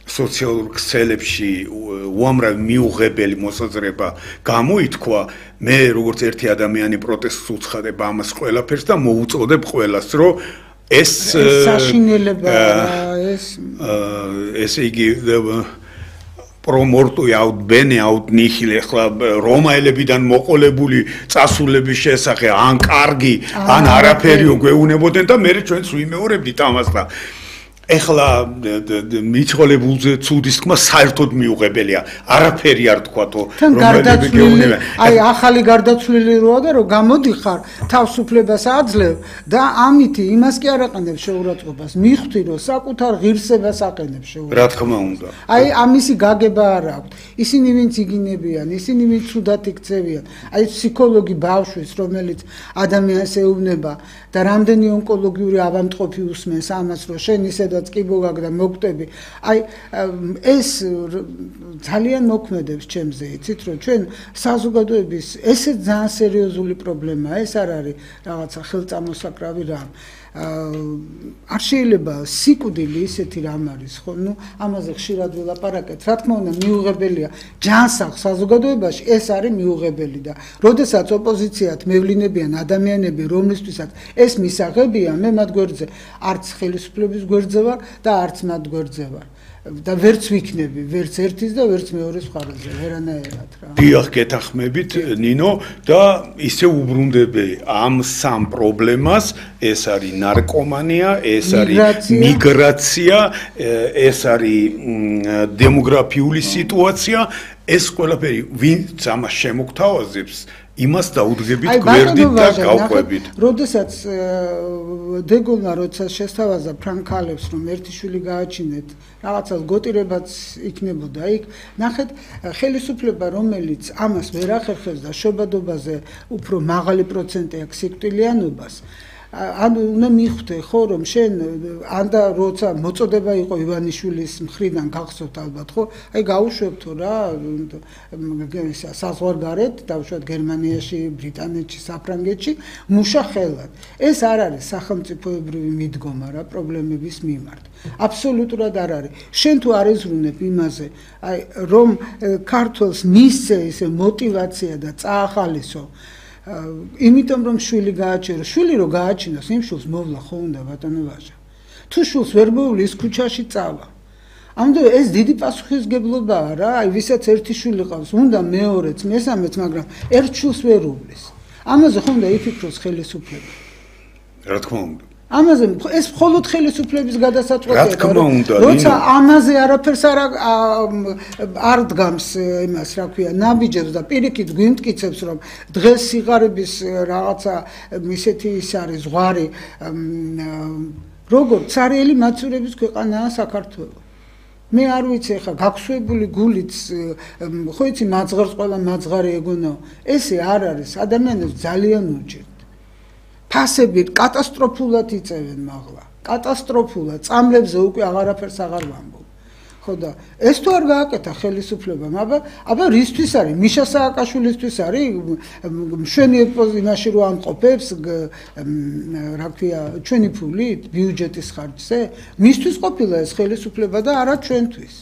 სოციალურ ქსელებში უამრავი მიუღებელი მოსაზრება გამოითქვა, მე როგორც ერთი ადამიანი პროტესტს უცხადებ ამას ყველაფერს და მოუწოდებ ყველას, რომ ეს საშინელება ესე იგი პრომორტუ აუთ ბენე აუთ ნიხილ ეხლა რომაელებიდან მოყოლებული წასულების შესახე ან კარგი ან არაფერი გვეუნებოდნენ და მე ჩვენც ვიმეორებდით ამას და ეხლა მიცხოვლებულზე ცუდის თქმა საერთოდ მიუღებელია, არაფერი არ თქვათო, რომელები გეუბნება. აი ახალი გარდაცვლილი როა და რომ გამოდიხარ, თავისუფლებას აძლევ და ამითი იმას კი არ აყენებ შეურაცხყოფას, მიხვდი რომ საკუთარ ღირსებას აყენებ შეურაცხყოფას. რა თქმა უნდა. აი ამისი გაგება არ აქვს. ისინი ვინც იგინებიან, ისინი ვინც ცუდად იქცევიან. აი ფსიქოლოგი ბავშვის, რომელიც ადამიანს ეუბნება და რამდენი ონკოლოგიური ავადმყოფი უსმენს ამას, რომ შენ ისედაც კი მოგაგ და მოგტები. აი ეს ძალიან მოქმედებს ჩემზე, იცით, რომ ჩვენ საზოგადოების ესე ძალიან სერიოზული პრობლემაა, ეს არ არის რაღაცა ხელწამოსაკრავი რამ. არ შეიძლება სიკვდილი ისეთი რამ არის, ხო? ნუ ამაზე ხშირად ვილაპარაკეთ. რა თქმა უნდა, მიუღებელია ჯანსაღ საზოგადოებაში, ეს არის მიუღებელი და როდესაც ოპოზიციათ მევლინებიან ადამიანები, რომლისთვისაც ეს მისაღებია, მე მათ გვერდზე არც ხელისუფლების გვერდზე ვარ და არც მათ გვერდზე ვარ. და ვერც ვიქნები, ვერც ერთის და ვერც მეორეს მხარეზე, ვერანაირად რა. დიახ, გეთანხმებით, ნინო, და ისე უბრუნდები ამ სამ პრობლემას, ეს არის ნარკომანია, ეს არის მიგრაცია, ეს არის დემოგრაფიული სიტუაცია, ეს ყველაფერი ვინც ამას შემოგთავაზებს, იმას დაუდგებით გვერდით და გავყვებით. როდესაც დეგოლმა როცა შესთავაზა ფრანკალებს, რომ ერთი შვილი გააჩინეთ, რაღაცა ლგოტირებაც იქნებოდა იქ, ნახეთ, ხელისუფლება, რომელიც ამას ვერ ახერხებს და შობადობაზე უფრო მაღალი პროცენტი აქვს სიკვდილიანობას, ანუ უნდა მიხვდე ხო რომ შენ ანდა როცა მოწოდება იყო ივანიშვილის მხრიდან გახსოვთ ალბათ ხო აი გაუშვებთო რა საზღვარგარეთ დავუშვათ გერმანიაში ბრიტანეთში საფრანგეთში მუშა ხელად ეს არ არის სახელმწიფოებრივი მიდგომა რა პრობლემების მიმართ აბსოლუტურად არ არის შენ თუ არ ეზრუნებ იმაზე აი რომ ქართველს მისცე ესე мотиваცია და წაახალისო იმიტომ რომ შვილი გააჩერო შვილი რო გააჩინოს იმ შულს მოვლა ხო უნდა ბატონო ვაჟა თუ შულს ვერ მოვლის ქუჩაში წავა ამდენ ეს დიდი პასუხისგებლობაა რა აი ვისაც ერთი შვილი ყავს უნდა მეორეც მესამეც მაგრამ ერთ შულს ვერ უვლის ამაზე ხომ და იფიქროს ხელისუფლება რა თქმა უნდა ამაზე ეს მხოლოდ ხელისუფლების გადასაწყვეტია რა თქმა უნდა როცა ამაზე არაფერს არ დგამს იმას რა ქვია ნაბიჯებს და პირიქით გვიმტკიცებს რომ დღეს სიღარიბის რაღაცა ისეთი ის არის ზღვარი როგორც ცარიელი მაცურების ქვეყანაა საქართველო მე არ ვიცი ახლა გაქვსებული გულიც ხო იცი მაძღარს ყველა მაძღარი ეგონაო ესე არ არის ადამიანებს ძალიან უჭირთ ფასები კატასტროფულად იწევენ მაღლა კატასტროფულად წამლებზე უკვე აღარაფერს აღარ ვამბობ ხო და ეს თუ არ გააკეთა ხელისუფლებამ აბა რისთვის არის მიშა სააკაშვილისთვის არის მშვენიერ იმაში რო ამყოფებს რა ქვია ჩვენი ფულით ბიუჯეტის ხარჯზე მისთვის ყოფილა ეს ხელისუფლება და არა ჩვენთვის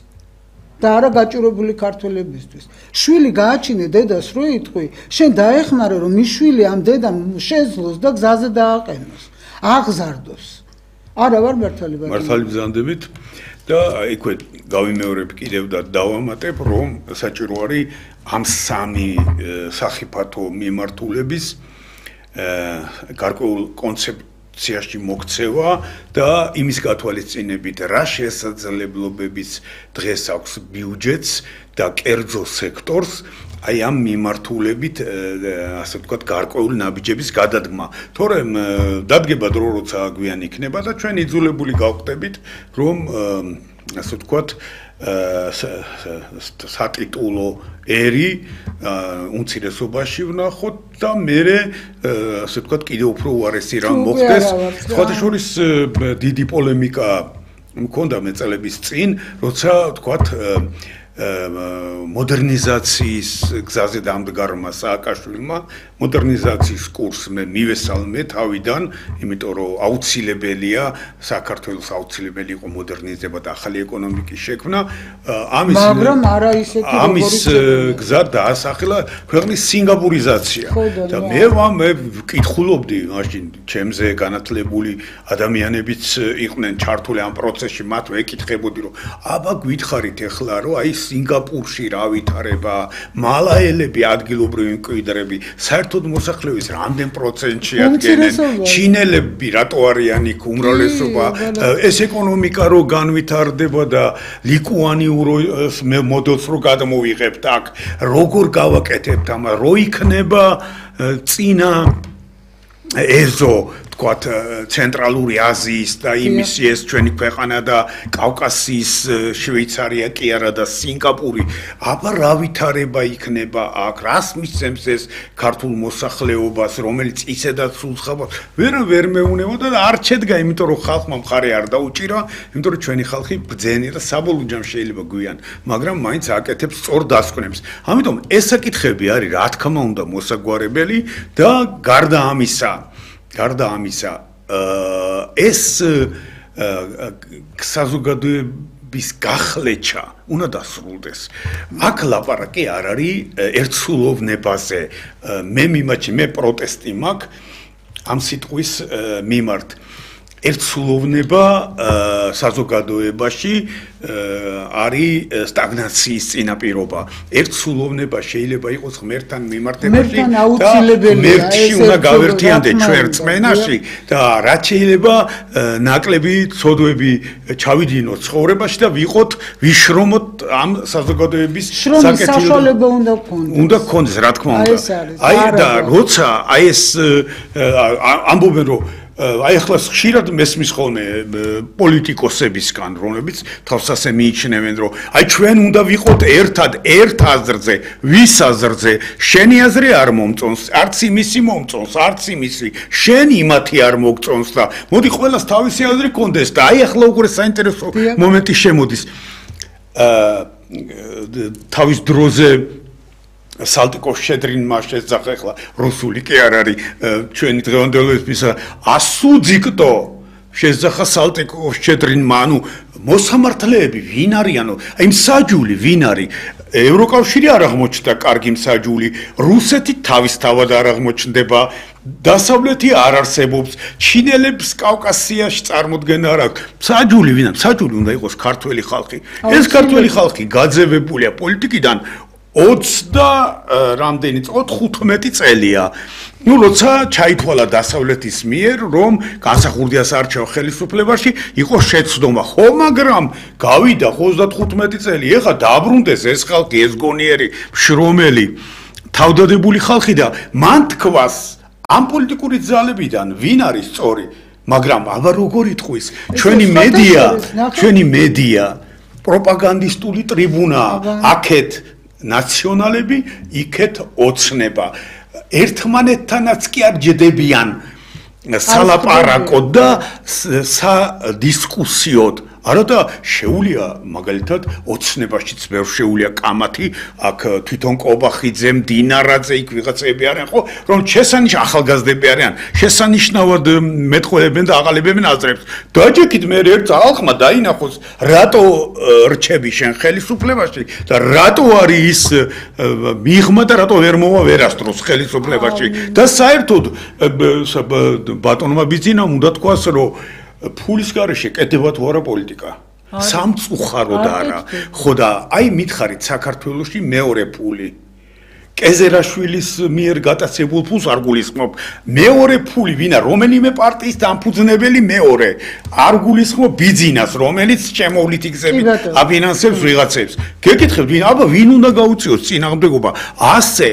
და არა გაჭირებული ქართველებისთვის. შვილი გააჩინე დედას რო იტყვი, შენ დაეხმარე რომ ის შვილი ამ დედამ შეძლოს და გზაზე დააყენოს, აღზარდოს. არა ვარ მართალი ვარ. მართალი ბრძანდებით და იქვე გავიმეორებ კიდევ და დავამატებ რომ საჭირო არის ამ სამი სახიფათო მიმართულების გარკვეულ კონცეფციაში მოქცევა და იმის გათვალისწინებით რა შესაძლებლობების დღეს აქვს ბიუჯეტს და კერძო სექტორს აი ამ მიმართულებით ასე ვთქვათ გარკვეული ნაბიჯების გადადგმა. თორემ დადგება დრო როცა გვიან იქნება და ჩვენ იძულებული გავხდებით რომ ასე ვთქვათ სატიტულო ერი უმცირესობაში ვნახოთ და მერე ასე ვთქვათ კიდევ უფრო უარესი რამ მოხდეს. სხვათა შორის დიდი პოლემიკა მქონდა მეწელების წინ, როცა ვთქვათ მოდერნიზაციის გზაზე დამდგარმა სააკაშვილმა მოდერნიზაციის კურსს მე მივესალმე თავიდან, იმიტომ რომ აუცილებელია საქართველოს აუცილებელი იყო მოდერნიზება და ახალი ეკონომიკის შექმნა. მაგრამ არა ისეთი ამის გზა დაასახელა ქვეყნის სინგაპურიზაცია. და მე ვკითხულობდი მაშინ ჩემზე განათლებული ადამიანებიც იყვნენ ჩართული ამ პროცესში, მათ ვეკითხებოდი რომ აბა გითხარით ეხლა რომ აი სინგაპურში რა ვითარება, მალაელები ადგილობრივი მკვიდრები, საერთოდ მოსახლეობის რამდენ პროცენტში ადგენენ, ჩინელები რატო არიან იქ უმრავლესობა, ეს ეკონომიკა რო განვითარდება და ლიკუანიურ მოდელს რო გადმოვიღებთ აქ, როგორ გავაკეთებთ ამას, რო იქნება წინა ეზო ვთქვათ ცენტრალური აზიის და იმის ეს ჩვენი ქვეყანა და კავკასიის შვეიცარია კი არა და სინგაპური აბა რა ვითარება იქნება აქ რას მისცემს ეს ქართულ მოსახლეობას რომელიც ისედაც სულხაბავს ვერ მეუნებოდა და არ შედგა იმიტომ რომ ხალხმა მხარე არ დაუჭირა იმიტომ რომ ჩვენი ხალხი ბრძენი და საბოლოო ჯამში შეიძლება გვიან მაგრამ მაინც აკეთებს სწორ დასკვნებს ამიტომ ეს საკითხები არის რა თქმა უნდა მოსაგვარებელი და გარდა ამისა ეს საზოგადოების გახლეჩა უნდა დასრულდეს. აქ ლაპარაკი არ არის ერთსულოვნებაზე. მე პროტესტი მაქვს ამ სიტყვის მიმართ. ერთსულოვნება საზოგადოებაში არის სტაგნაციის წინაპირობა. ერთსულოვნება შეიძლება იყოს ღმერთთან მიმართებაში და ღმერთში უნდა გავერთიანდეთ ჩვენ რწმენაში და რაც შეიძლება ნაკლები ცოდვები ჩავიდინოთ ცხოვრებაში და ვიყოთ ვიშრომოთ ამ საზოგადოების საკეთილება უნდა გქონდეს რა თქმა უნდა. აი და როცა აი ეს ამბობენ რომ აი ახლა ხშირად მესმის ხოლმე პოლიტიკოსებისგან, რომლებიც თავს ასე მიიჩნევენ, რომ აი ჩვენ უნდა ვიყოთ ერთად, ერთ აზრზე, ვის აზრზე, შენი აზრი არ მომწონს, არც იმისი მომწონს, არც იმისი, შენ იმათი არ მოგწონს და მოდი ყველას თავისი აზრი კონდეს და აი ახლა უკვე საინტერესო მომენტი შემოდის. თავის დროზე სალტიკოს შეძრინმა შეძახა ახლა რუსული კი არ არის ჩვენი დღევანდელობისა ასუძიქტო შეძახა სალტიკოს შეძრინმა ანუ მოსამართლეები ვინ არიანო აი მსაჯული ვინ არის ევროკავშირი არ აღმოჩნდა კარგი მსაჯული რუსეთი თავისთავად არ აღმოჩნდება დასავლეთი არ არსებობს ჩინელებს კავკასიაში წარმოდგენა არ აქვს მსაჯული ვინა მსაჯული უნდა იყოს ქართველი ხალხი ეს ქართველი ხალხი გაძევებულია პოლიტიკიდან 20 და რამდენი 15 წელია. ნუ როცა ჩაითვალა დასავლეთის მიერ, რომ განსახურდიას არჩევა ხელისუფლებაში, იყო შეცდომა. ხო, მაგრამ გავიდა 35 წელი. ეხა დააბრუნდეს ეს ხალხი, ეს გონიერი, შრომელი, თავდადებული ხალხი და მან თქვას ამ პოლიტიკური ძალებიდან ვინ არის სწორი, მაგრამ აბა როგორ იტყვის? ჩვენი მედია პროპაგანდისტული ტრიბუნაა. აქეთ ნაციონალები იქეთ ოცნება ერთმანეთთანაც კი არ ჯდებიან სალაპარაკოდ და სადისკუსიოდ არადა შეუულია მაგალითად ოცნებაშიც ბევრ შეუულია კამათი აქ თვითონ კობახიძემ დინარაძე იქ ვიღაცები არიან ხო რომ ახალგაზრდები არიან შესანიშნავად მეტყველებენ და აყალიბებენ აზრებს დაჯექით მე ერთ ხალხმა დაინახოს რატო რჩები შენ ხელისუფლებაში და რატო არის ის მიღმა და რატო ვერ მოვა ვერასდროს ხელისუფლებაში და საერთოდ ბატონმა ბიძინამ უნდა თქვას რომ ფულის გარეშე კეთდება თუ არა პოლიტიკა სამწუხაროდ არა ხო და აი მითხარით საქართველოში მეორე ფული კეზერაშვილის მიერ გატაცებულ ფულს არ გულისხმობ მეორე ფული ვინა რომელიმე პარტიის დამფუძნებელი მეორე არ გულისხმობ ბიძინას რომელიც შემოვლით იგზებით აფინანსებს ვიღაცებს გეკითხებთ ვინ აბა ვინ უნდა გაუწიოს წინააღმდეგობა ასე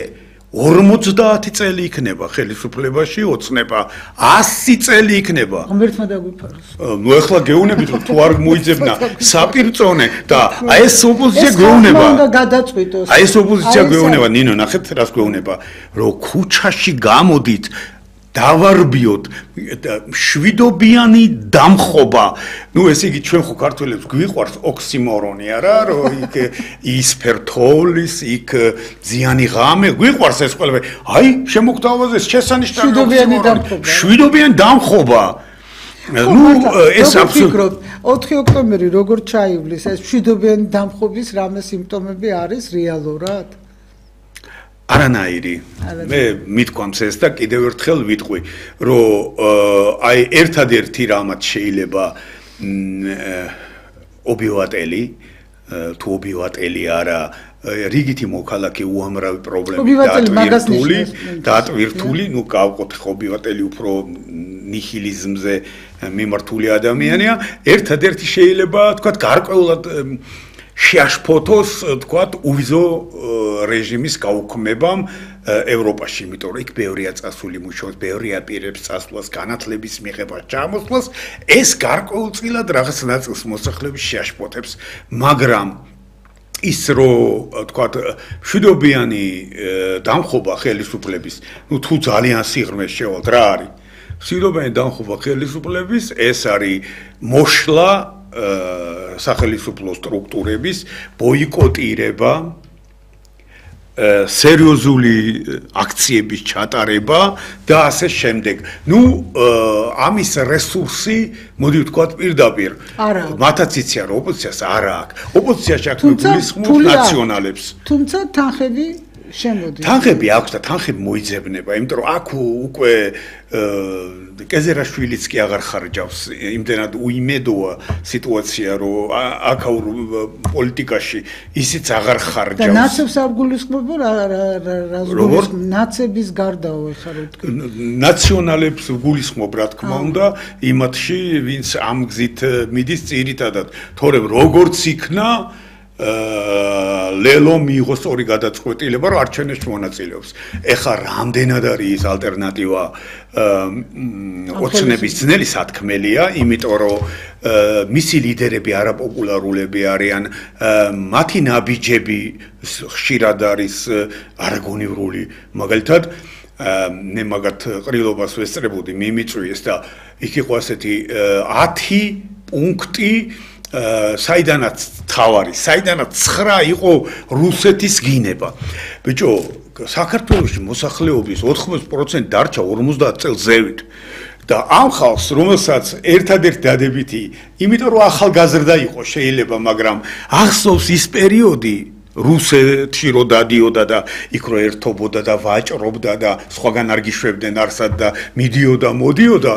50 წელი იქნება ხელისუფლებაში ოცნება 100 წელი იქნება ღმერთმა დაგვიფაროს ნუ ახლა გეუბნებით რომ თუ არ მოიძებნა საპირწონე და აი ეს ოპოზიცია გეუბნება უნდა გადაწყვიტოს აი ეს ოპოზიცია გეუბნება ნინო ნახეთ რას გეუბნება რომ ქუჩაში გამოდით დავარბიოთ შვიდობიანი დამხობა ნუ ესე იგი ჩვენ ხო ქართველებს გვიყვარს ოქსიმორონი არა რომ იქ ისფერთოვლის იქ ზიანი ღამე გვიყვარს ეს ყველაფერი აი შემოგთავაზეს შესანიშნავი შვიდობიანი დამხობა ნუ ეს აბსოლუტურად 4 ოქტომბერი როგორ ჩაივლის ეს შვიდობიანი დამხობის რამე სიმპტომები არის რეალურად არანაირი მე მithქვამს ეს და კიდევ ერთხელ ვიტყვი რომ აი ერთადერთი რამაც შეიძლება ობიواتელი თუ ობიواتელი არა რიგითი მოქალაქე უამრავი პრობლემები დაატვირთული ნუ გავყოთ ობიواتელი უფრო ნიჰილიზმზე მიმართული ადამიანია ერთადერთი შეიძლება თქვა გარკვეულად შეაშფოთოს თქვათ უვიზო რეჟიმის გაუქმებამ ევროპაში, იმიტომ რომ იქ ბევრია წასული მუშაობს, ბევრი აპირებს წასვლას, განათლების მიღებას, ჩამოსვლას, ეს გარკვეულწილად რაღაც ნაწილს მოსახლეობის შეაშფოთებს, მაგრამ ის რომ თქვათ მშვიდობიანი დამხობა ხელისუფლების, ნუ თუ ძალიან სიღრმეს შევალთ რა არის? მშვიდობიანი დამხობა ხელისუფლების ეს არის მოშლა სახელმწიფო სტრუქტურების ბოიკოტირება სერიოზული აქციების ჩატარება და ასე შემდეგ. ნუ ამის რესურსი, მოდი ვთქვათ პირდაპირ, მათაც იციან რომ ოპოზიციას არ აქვს. ოპოზიციაში აქვს გულისხმობს ნაციონალებს. თუმცა თანხები შემოდის. თანხები აქვს და თანხები მოიძებნება, იმიტომ რომ აქ უკვე კეზერაშვილიც კი აღარ ხარჯავს იმდენად უიმედოა სიტუაცია რომ აქაურ პოლიტიკაში ისიც აღარ ხარჯავს და ნაცებს არ გულისხმობ რა ნაცების გარდაო ეხლა რო თქვი ნაციონალებს გულისხმობ რა თქმა უნდა იმათში ვინც ამ გზით მიდის წირითადად თორემ როგორც იქნა ლელო მიიღო სწორი გადაწყვეტილება, რომ არჩევნებში მონაწილეობს. ეხლა რამდენად არის ის ალტერნატივა ოცნების ძნელი სათქმელია, იმიტომ რომ მისი ლიდერები არაპოპულარულები არიან, მათი ნაბიჯები ხშირად არის არაგონივრული, მაგალითად მე მაგათ ყრილობას ვესწრებოდი, მიმიწვიეს და იქ იყო ასეთი 10 პუნქტი საიდანაც თავარი, საიდანაც 9 იყო რუსეთის გინება. ბიჭო, საქართველოში მოსახლეობის 80% დარჩა 50 წელს ზევით. და ამ ხალხს, რომელსაც ერთადერთი დადებითი, იმიტომ რომ ახალგაზრდა იყო შეიძლება, მაგრამ ახსოვს ის პერიოდი რუსეთში რო დადიოდა და იქ რო ერთობოდა და ვაჭრობდა და სხვაგან არ გიშვებდნენ არსად და მიდიოდა, მოდიოდა,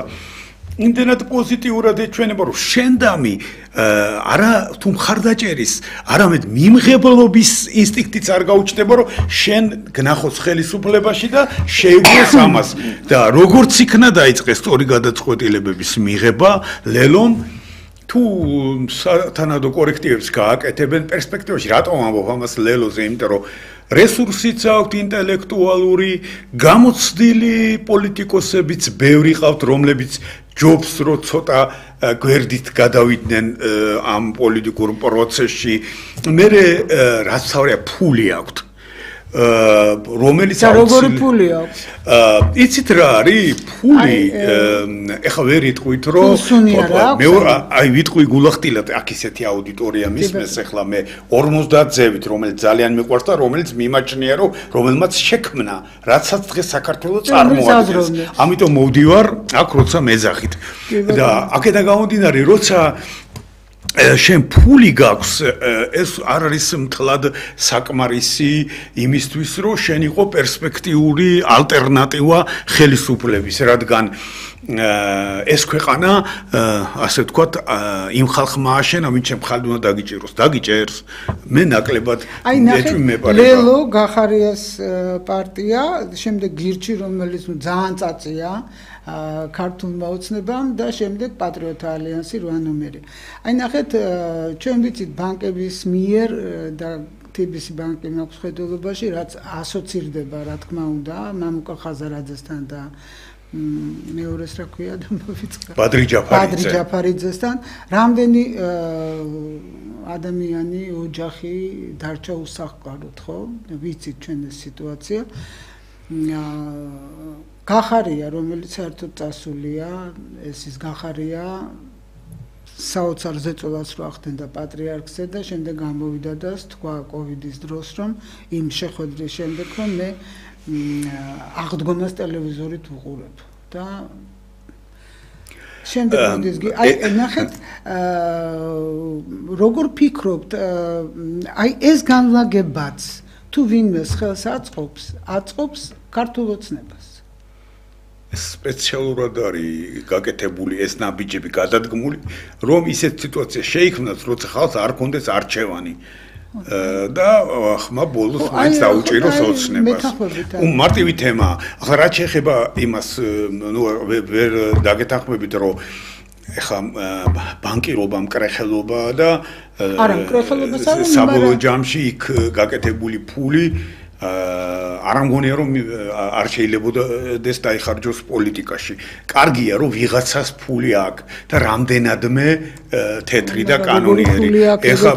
იმდენად პოზიტიურად ეჩვენება, რომ შენდამი არა თუ მხარდაჭერის, არამედ მიმღებლობის ინსტინქტიც არ გაუჩნდება, რომ შენ გნახოს ხელისუფლებაში და შეეგვიოს ამას. და როგორც იქნა დაიწყეს სწორი გადაწყვეტილებების მიღება, ლელომ თუ სათანადო კორექტივებს გააკეთებენ პერსპექტივაში, რატომ ამბობ ამას ლელოზე, იმიტომ რომ რესურსიც აქვს ინტელექტუალური, გამოცდილი პოლიტიკოსებიც ბევრი ყავთ, რომლებიც ჯობს რო ცოტა გვერდით გადავიდნენ ამ პოლიტიკურ პროცესში. მე რაც თავია ფული აქვს. რომელიც როგორი ფული აქვს? იცით რა არის? ფული ეხა ვერ იტყვით რომ მე აი ვიტყვი გულახდილად აქ ისეთი აუდიტორია მისმეს ეხლა მე 50 ძევით რომელიც ძალიან მიყვარს და რომელიც მიმაჩნია რომ რომელმაც შექმნა რაცაც დღეს საქართველოს წარმოადგენს. ამიტომ მოვდივარ აქ როცა მეძახით და აქედან გამომდინარე როცა შენ ფული გაქვს ეს არ არის მთლად საკმარისი იმისთვის რომ შენ იყო პერსპექტიული ალტერნატივა ხელისუფლების რადგან ეს ქვეყანა ასე ვთქვათ იმ ხალხმა აშენა ვინც ჩემ ხალხი უნდა დაგიჭიროს დაგიჭერს მე ნაკლებად ეჭვი მეპარება ლელო გახარიას პარტია შემდეგ გირჩი რომელიც ძალიან წაწია ქართულმა ოცნებამ და შემდეგ პატრიოტთა ალიანსი 8 ნომერი. აი ნახეთ ჩვენ ვიცით ბანკების მიერ და TBC ბანკი მაქვს ხედულობაში რაც ასოცირდება რა თქმა უნდა მამუკა ხაზარაძესთან და მეორეს რა ქვია და მოვიწყდა ბადრი ჯაფარიძესთან რამდენი ადამიანი ოჯახი დარჩა უსახლკაროდ ხო ვიცით ჩვენ ეს სიტუაცია გახარია რომელიც საერთოდ წასულია ეს ის გახარია საოცარ ზეწოლას რო ახდენდა პატრიარქზე და შემდეგ გამოვიდა და თქვა კოვიდის დროს რომ იმ შეხვედრის შემდეგ რომ მე აღდგომას ტელევიზორით ვუყურებ და შემდეგ მოდის აი ნახეთ როგორ ფიქრობთ აი ეს განლაგებაც თუ ვინმეს ხელს აწყობს ქართულ ოცნებას სპეციალურად არის გაკეთებული ეს ნაბიჯები გადადგმული, რომ ისეთ სიტუაცია შეიქმნას, როცა ხალხს არ კონდეს არჩევანი და ხმა ბოლოს მაინც დაუჭიროს ოცნებას. მარტივი თემაა. ახლა რაც შეეხება იმას, ნუ ვერ დაგეთანხმებით, რომ ეხა ბანკირობა, მკრეხელობა და არა, მკრეხელობას არ საბოლოო ჯამში იქ გაკეთებული ფული არ ამგონია რომ არ შეიძლებოდეს დაიხარჯოს პოლიტიკაში. კარგია რომ ვიღაცას ფული აქვს და რამდენადმე თეთრი და კანონიერი. ეხლა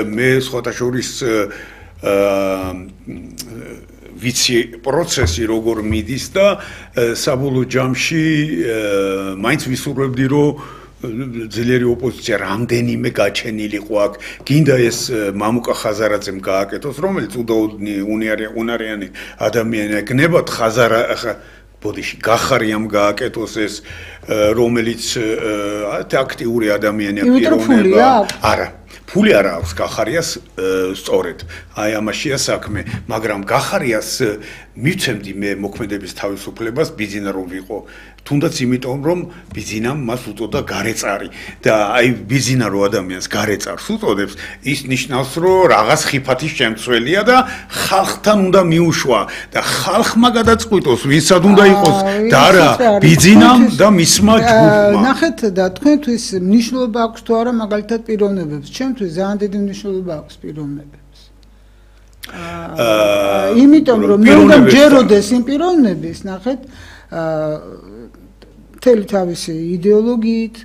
მე სხვათა შორის ვიცი პროცესი როგორ მიდის და საბოლოო ჯამში მაინც ვისურვებდი რომ ძლიერი ოპოზიცია რამდენიმე გაჩენილიყო აქ გინდა ეს მამუკა ხაზარაძემ გააკეთოს რომელიც უნარიანი ადამიანია გნებად ხაზარა ბოდიში გახარიამ გააკეთოს ეს რომელიც აქტიური ადამიანია პიროვნება არა ფული არ აქვს გახარიას სწორედ აი ამაშია საქმე მაგრამ გახარიას მივცემდი მე მოქმედების თავისუფლებას ბიძინა რომ ვიყო თუნდაც იმიტომ რომ ბიზინამ მას უწოდა გარეწარი და აი ბიზინა რო ადამიანს გარეწარს უწოდებს ის ნიშნავს რომ რაღაც ხიფათის შემცველია და ხალხთან უნდა მიუშვა და ხალხმა გადაწყვიტოს ვინსად უნდა იყოს და არა ბიზინამ და მისმა ჯგუფმა ნახეთ და თქვენთვის მნიშვნელობა აქვს თუ არა მაგალითად პიროვნებებს ჩემთვის ძალიან დიდი მნიშვნელობა აქვს პიროვნებებს იმიტომ რომ მე უნდა მჯეროდეს იმ პიროვნების ნახეთ მთელი თავისი იდეოლოგიით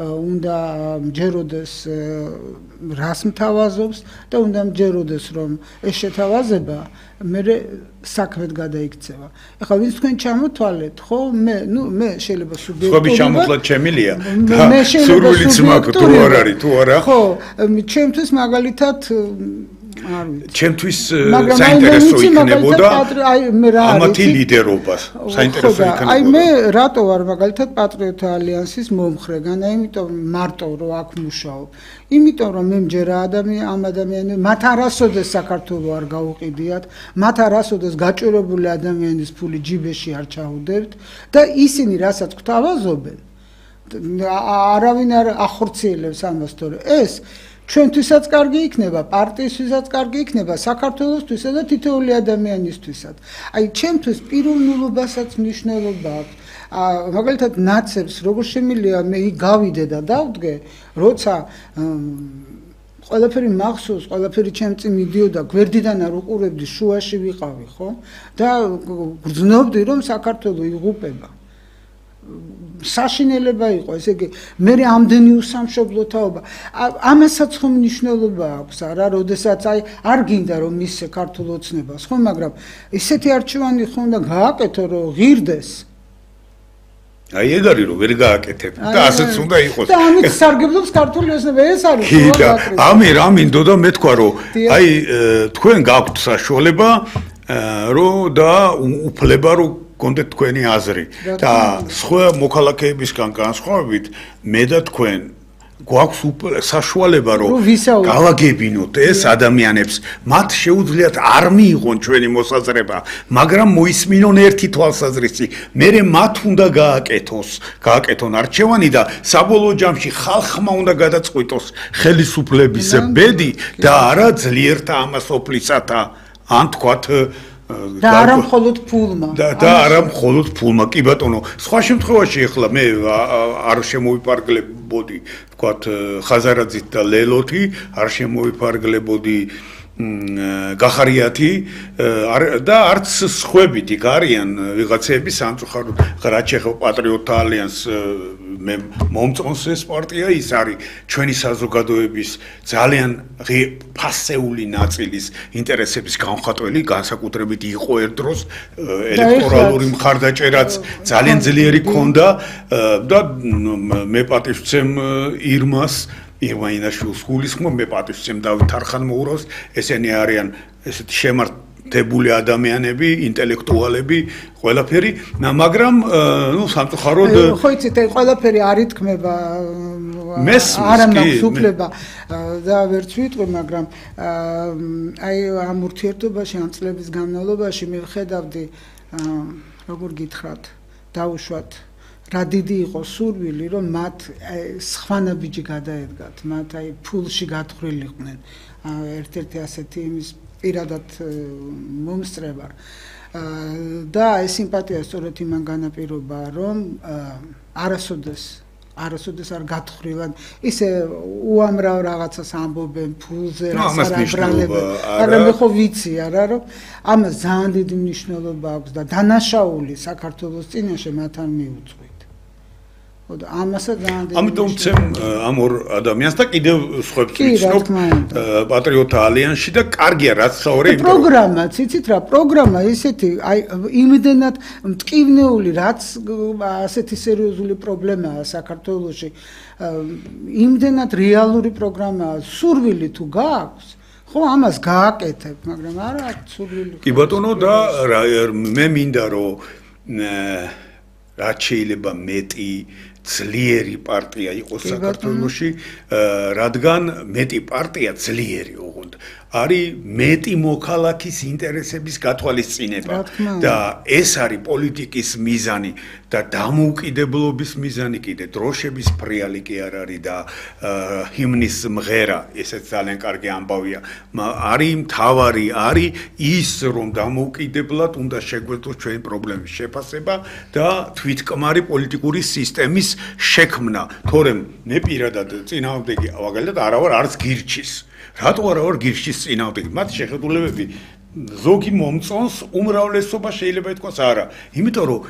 უნდა მჯეროდეს რას მთავაზობს და უნდა მჯეროდეს რომ ეს შეთავაზება მე საქმედ გადაიქცევა. ეხლა ვინც თქვენ ჩამოთვალეთ, ხო? მე შეიძლება სუბიექტური. სხვები ჩამოთვალეთ ჩემილია. მე სურვილიც მაქვს თუ არ არის, თუ არა. ხო, ჩემთვის მაგალითად არ ვიცი. ჩემთვის საინტერესო იქნებოდა ამათი ლიდერობას. საინტერესო იქნებოდა. აი მე რატო ვარ მაგალითად პატრიოტთა ალიანსის მომხრე, განა იმიტომ მარტო რომ აქ მუშაობ. იმიტომ რომ მე მჯერა ამ ადამიანებს მათ არასოდეს საქართველოს არ გაუყიდიათ, მათ არასოდეს გაჭირებული ადამიანის ფული ჯიბეში არ ჩაუდევთ და ისინი რასაც გვთავაზობენ არავინ არ ახორციელებს ამას თორე ეს ჩვენთვისაც კარგი იქნება, პარტიისთვისაც კარგი იქნება, საქართველოსთვისა და თითოეული ადამიანისთვისაც. აი ჩემთვის პიროვნულობასაც მნიშვნელობა აქვს. მაგალითად ნაცებს როგორ შემიძლია მე გავიდე და დავდგე, როცა ყველაფერი მახსოვს, ყველაფერი ჩემ წინ მიდიოდა, გვერდიდან არ უყურებდი, შუაში ვიყავი, ხო? და გრძნობდი რომ საქართველო იღუპება. საშინელება იყო, ესე იგი, მე ამდენი უსამშობლო თაობა. ამასაც ხომ მნიშვნელობა აქვს, არა, როდესაც აი არ გინდა რომ მისცე ქართულ ოცნებას, ხო, მაგრამ ისეთი არჩევანი ხო უნდა გააკეთო, რომ ღირდეს. აი ეგ არის რომ ვერ გააკეთებ და ასეც უნდა იყოს. და ამით სარგებლობს ქართული ოცნება, ეს არის. კიდე ამინდო და მე თქვა რომ აი თქვენ გაქვთ საშუალება რომ და უფლება რომ გონდეთ თქვენი აზრი და სხვა მოქალაქეებისგან განსხვავებით მე და თქვენ გვაქვს საშუალება რომ გავაგებინოთ ეს ადამიანებს მათ შეუძლიათ არ მიიღონ ჩვენი მოსაზრება მაგრამ მოისმინონ ერთი თვალსაზრისი მე მათ უნდა გააკეთონ არჩევანი და საბოლოო ჯამში ხალხმა უნდა გადაწყვიტოს ხელისუფლების ბედი და არა ძლიერთა ამასოფლისათა ან თქვათ და არა მხოლოდ ფულმა. და არა მხოლოდ ფულმა, კი ბატონო. სხვა შემთხვევაში ახლა მე არ შემოვიფარგლებოდი, ვთქვათ, ხაზარაძით და ლელოთი, არ შემოვიფარგლებოდი გახარიათი და არც სხვებით იქ არიან ვიღაცები სამწუხაროდ რაჩეხო პატრიოტთა ალიანს მე მომწონს ეს პარტია ის არის ჩვენი საზოგადოების ძალიან ფასეული ნაწილის ინტერესების განხატველი განსაკუთრებით იყო ერთ დროს ელექტორალური მხარდაჭერაც ძალიან ძლიერი ქონდა და მე პატივცემ ირმას ირმაინაშვილს გულისხმობ მე პატივცემ დავით არხანმოურავს ესენი არიან ესეთი შემართებული ადამიანები ინტელექტუალები ყველაფერი მაგრამ ნუ სამწუხაროდ ხო იცით აი ყველაფერი არ ითქმება არ მაქვს უფლება და ვერც ვიტყვი მაგრამ აი ამ ურთიერთობაში ამ წლების განმავლობაში მე ვხედავდი როგორ გითხრათ დაუშვათ რა დიდი იყო სურვილი რომ მათ სხვანაბიჯი გადაედგათ მათ აი ფულში გათხრილიყვნენ ერთ-ერთი ასეთი იმის პირადად მომსწრება და ეს სიმპათია სწორედ იმან განაპირობა რომ არასოდეს არ გათხრილან ისე უამრავ რაღაცას ამბობენ ფულზე რასაც აბრალებენ მაგრამ მე ხო ვიცი არა რომ ამას ძალიან დიდი მნიშვნელობა აქვს და დანაშაული საქართველოს წინაშე მათ არ მიუძღვით ამიტომ ვცემ ამ ორ ადამიანს და კიდევ სხვებს ვიცნობ პატრიოტთა ალიანსში და კარგია რაც საუბარი პროგრამაც იცით რა პროგრამა ისეთი აი იმდენად მტკივნეული რაც ასეთი სერიოზული პრობლემაა საქართველოში იმდენად რეალური პროგრამაა სურვილი თუ გააქვს ხო ამას გააკეთებ მაგრამ არა აქვს სურვილი კი ბატონო და მე მინდა რომ რაც შეიძლება მეტი ძლიერი პარტია იყოს საქართველოში, რადგან მეტი პარტია ძლიერი ოღონდ არის მეტი მოქალაქის ინტერესების გათვალისწინება და ეს არის პოლიტიკის მიზანი და დამოუკიდებლობის მიზანი კიდე დროშების ფრიალი კი არ არის და ჰიმნის მღერა ესეც ძალიან კარგი ამბავია არის მთავარი არის ის რომ დამოუკიდებლად უნდა შეგვეძლოს ჩვენი პრობლემის შეფასება და თვითკმარი პოლიტიკური სისტემის შექმნა თორემ მე პირადად წინააღმდეგი მაგალითად არა ვარ არც გირჩის რატო არა ვარ გირჩის წინააღმდეგი მათ შეხედულებები ზოგი მომწონს უმრავლესობა შეიძლება ითქვას არა იმიტომ რომ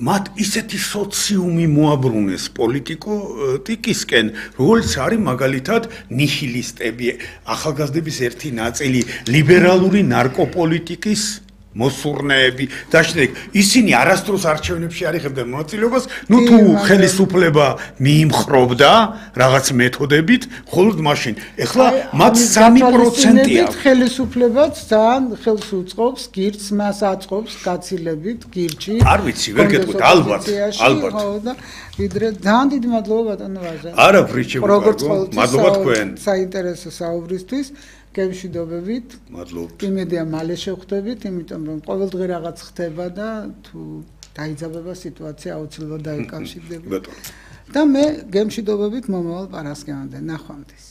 მათ ისეთი სოციუმი მოაბრუნეს პოლიტიკისკენ როგორც არის მაგალითად ნიჰილისტები ახალგაზრდების ერთი ნაწილი ლიბერალური ნარკოპოლიტიკის მოსურნეები და შემდეგ ისინი არასდროს არჩევნებში არ იღებდნენ მონაწილეობას, ნუ თუ ხელისუფლება მიიმხრობდა რაღაც მეთოდებით, მხოლოდ მაშინ. ეხლა მათ 3%-ია. ხელისუფლებაც ძალიან ხელს უწყობს, გირჩს მას აწყობს გაცილებით, გირჩი. არ ვიცი, ვერ გეტყვით, ალბათ. ვიდრე ძალიან დიდი მადლობა ბატონო ვაჟა. არა ფრიჩი მადლობა თქვენ. საინტერესო საუბრისთვის. გემშვიდობებით. მადლობთ. იმედია მალე შევხვდებით, იმიტომ რომ ყოველდღე რაღაც ხდება და თუ დაიძაბება სიტუაცია აუცილებლად დაიკავშირდება. და მე გემშვიდობებით მომავალ პარასკევამდე. ნახვამდის.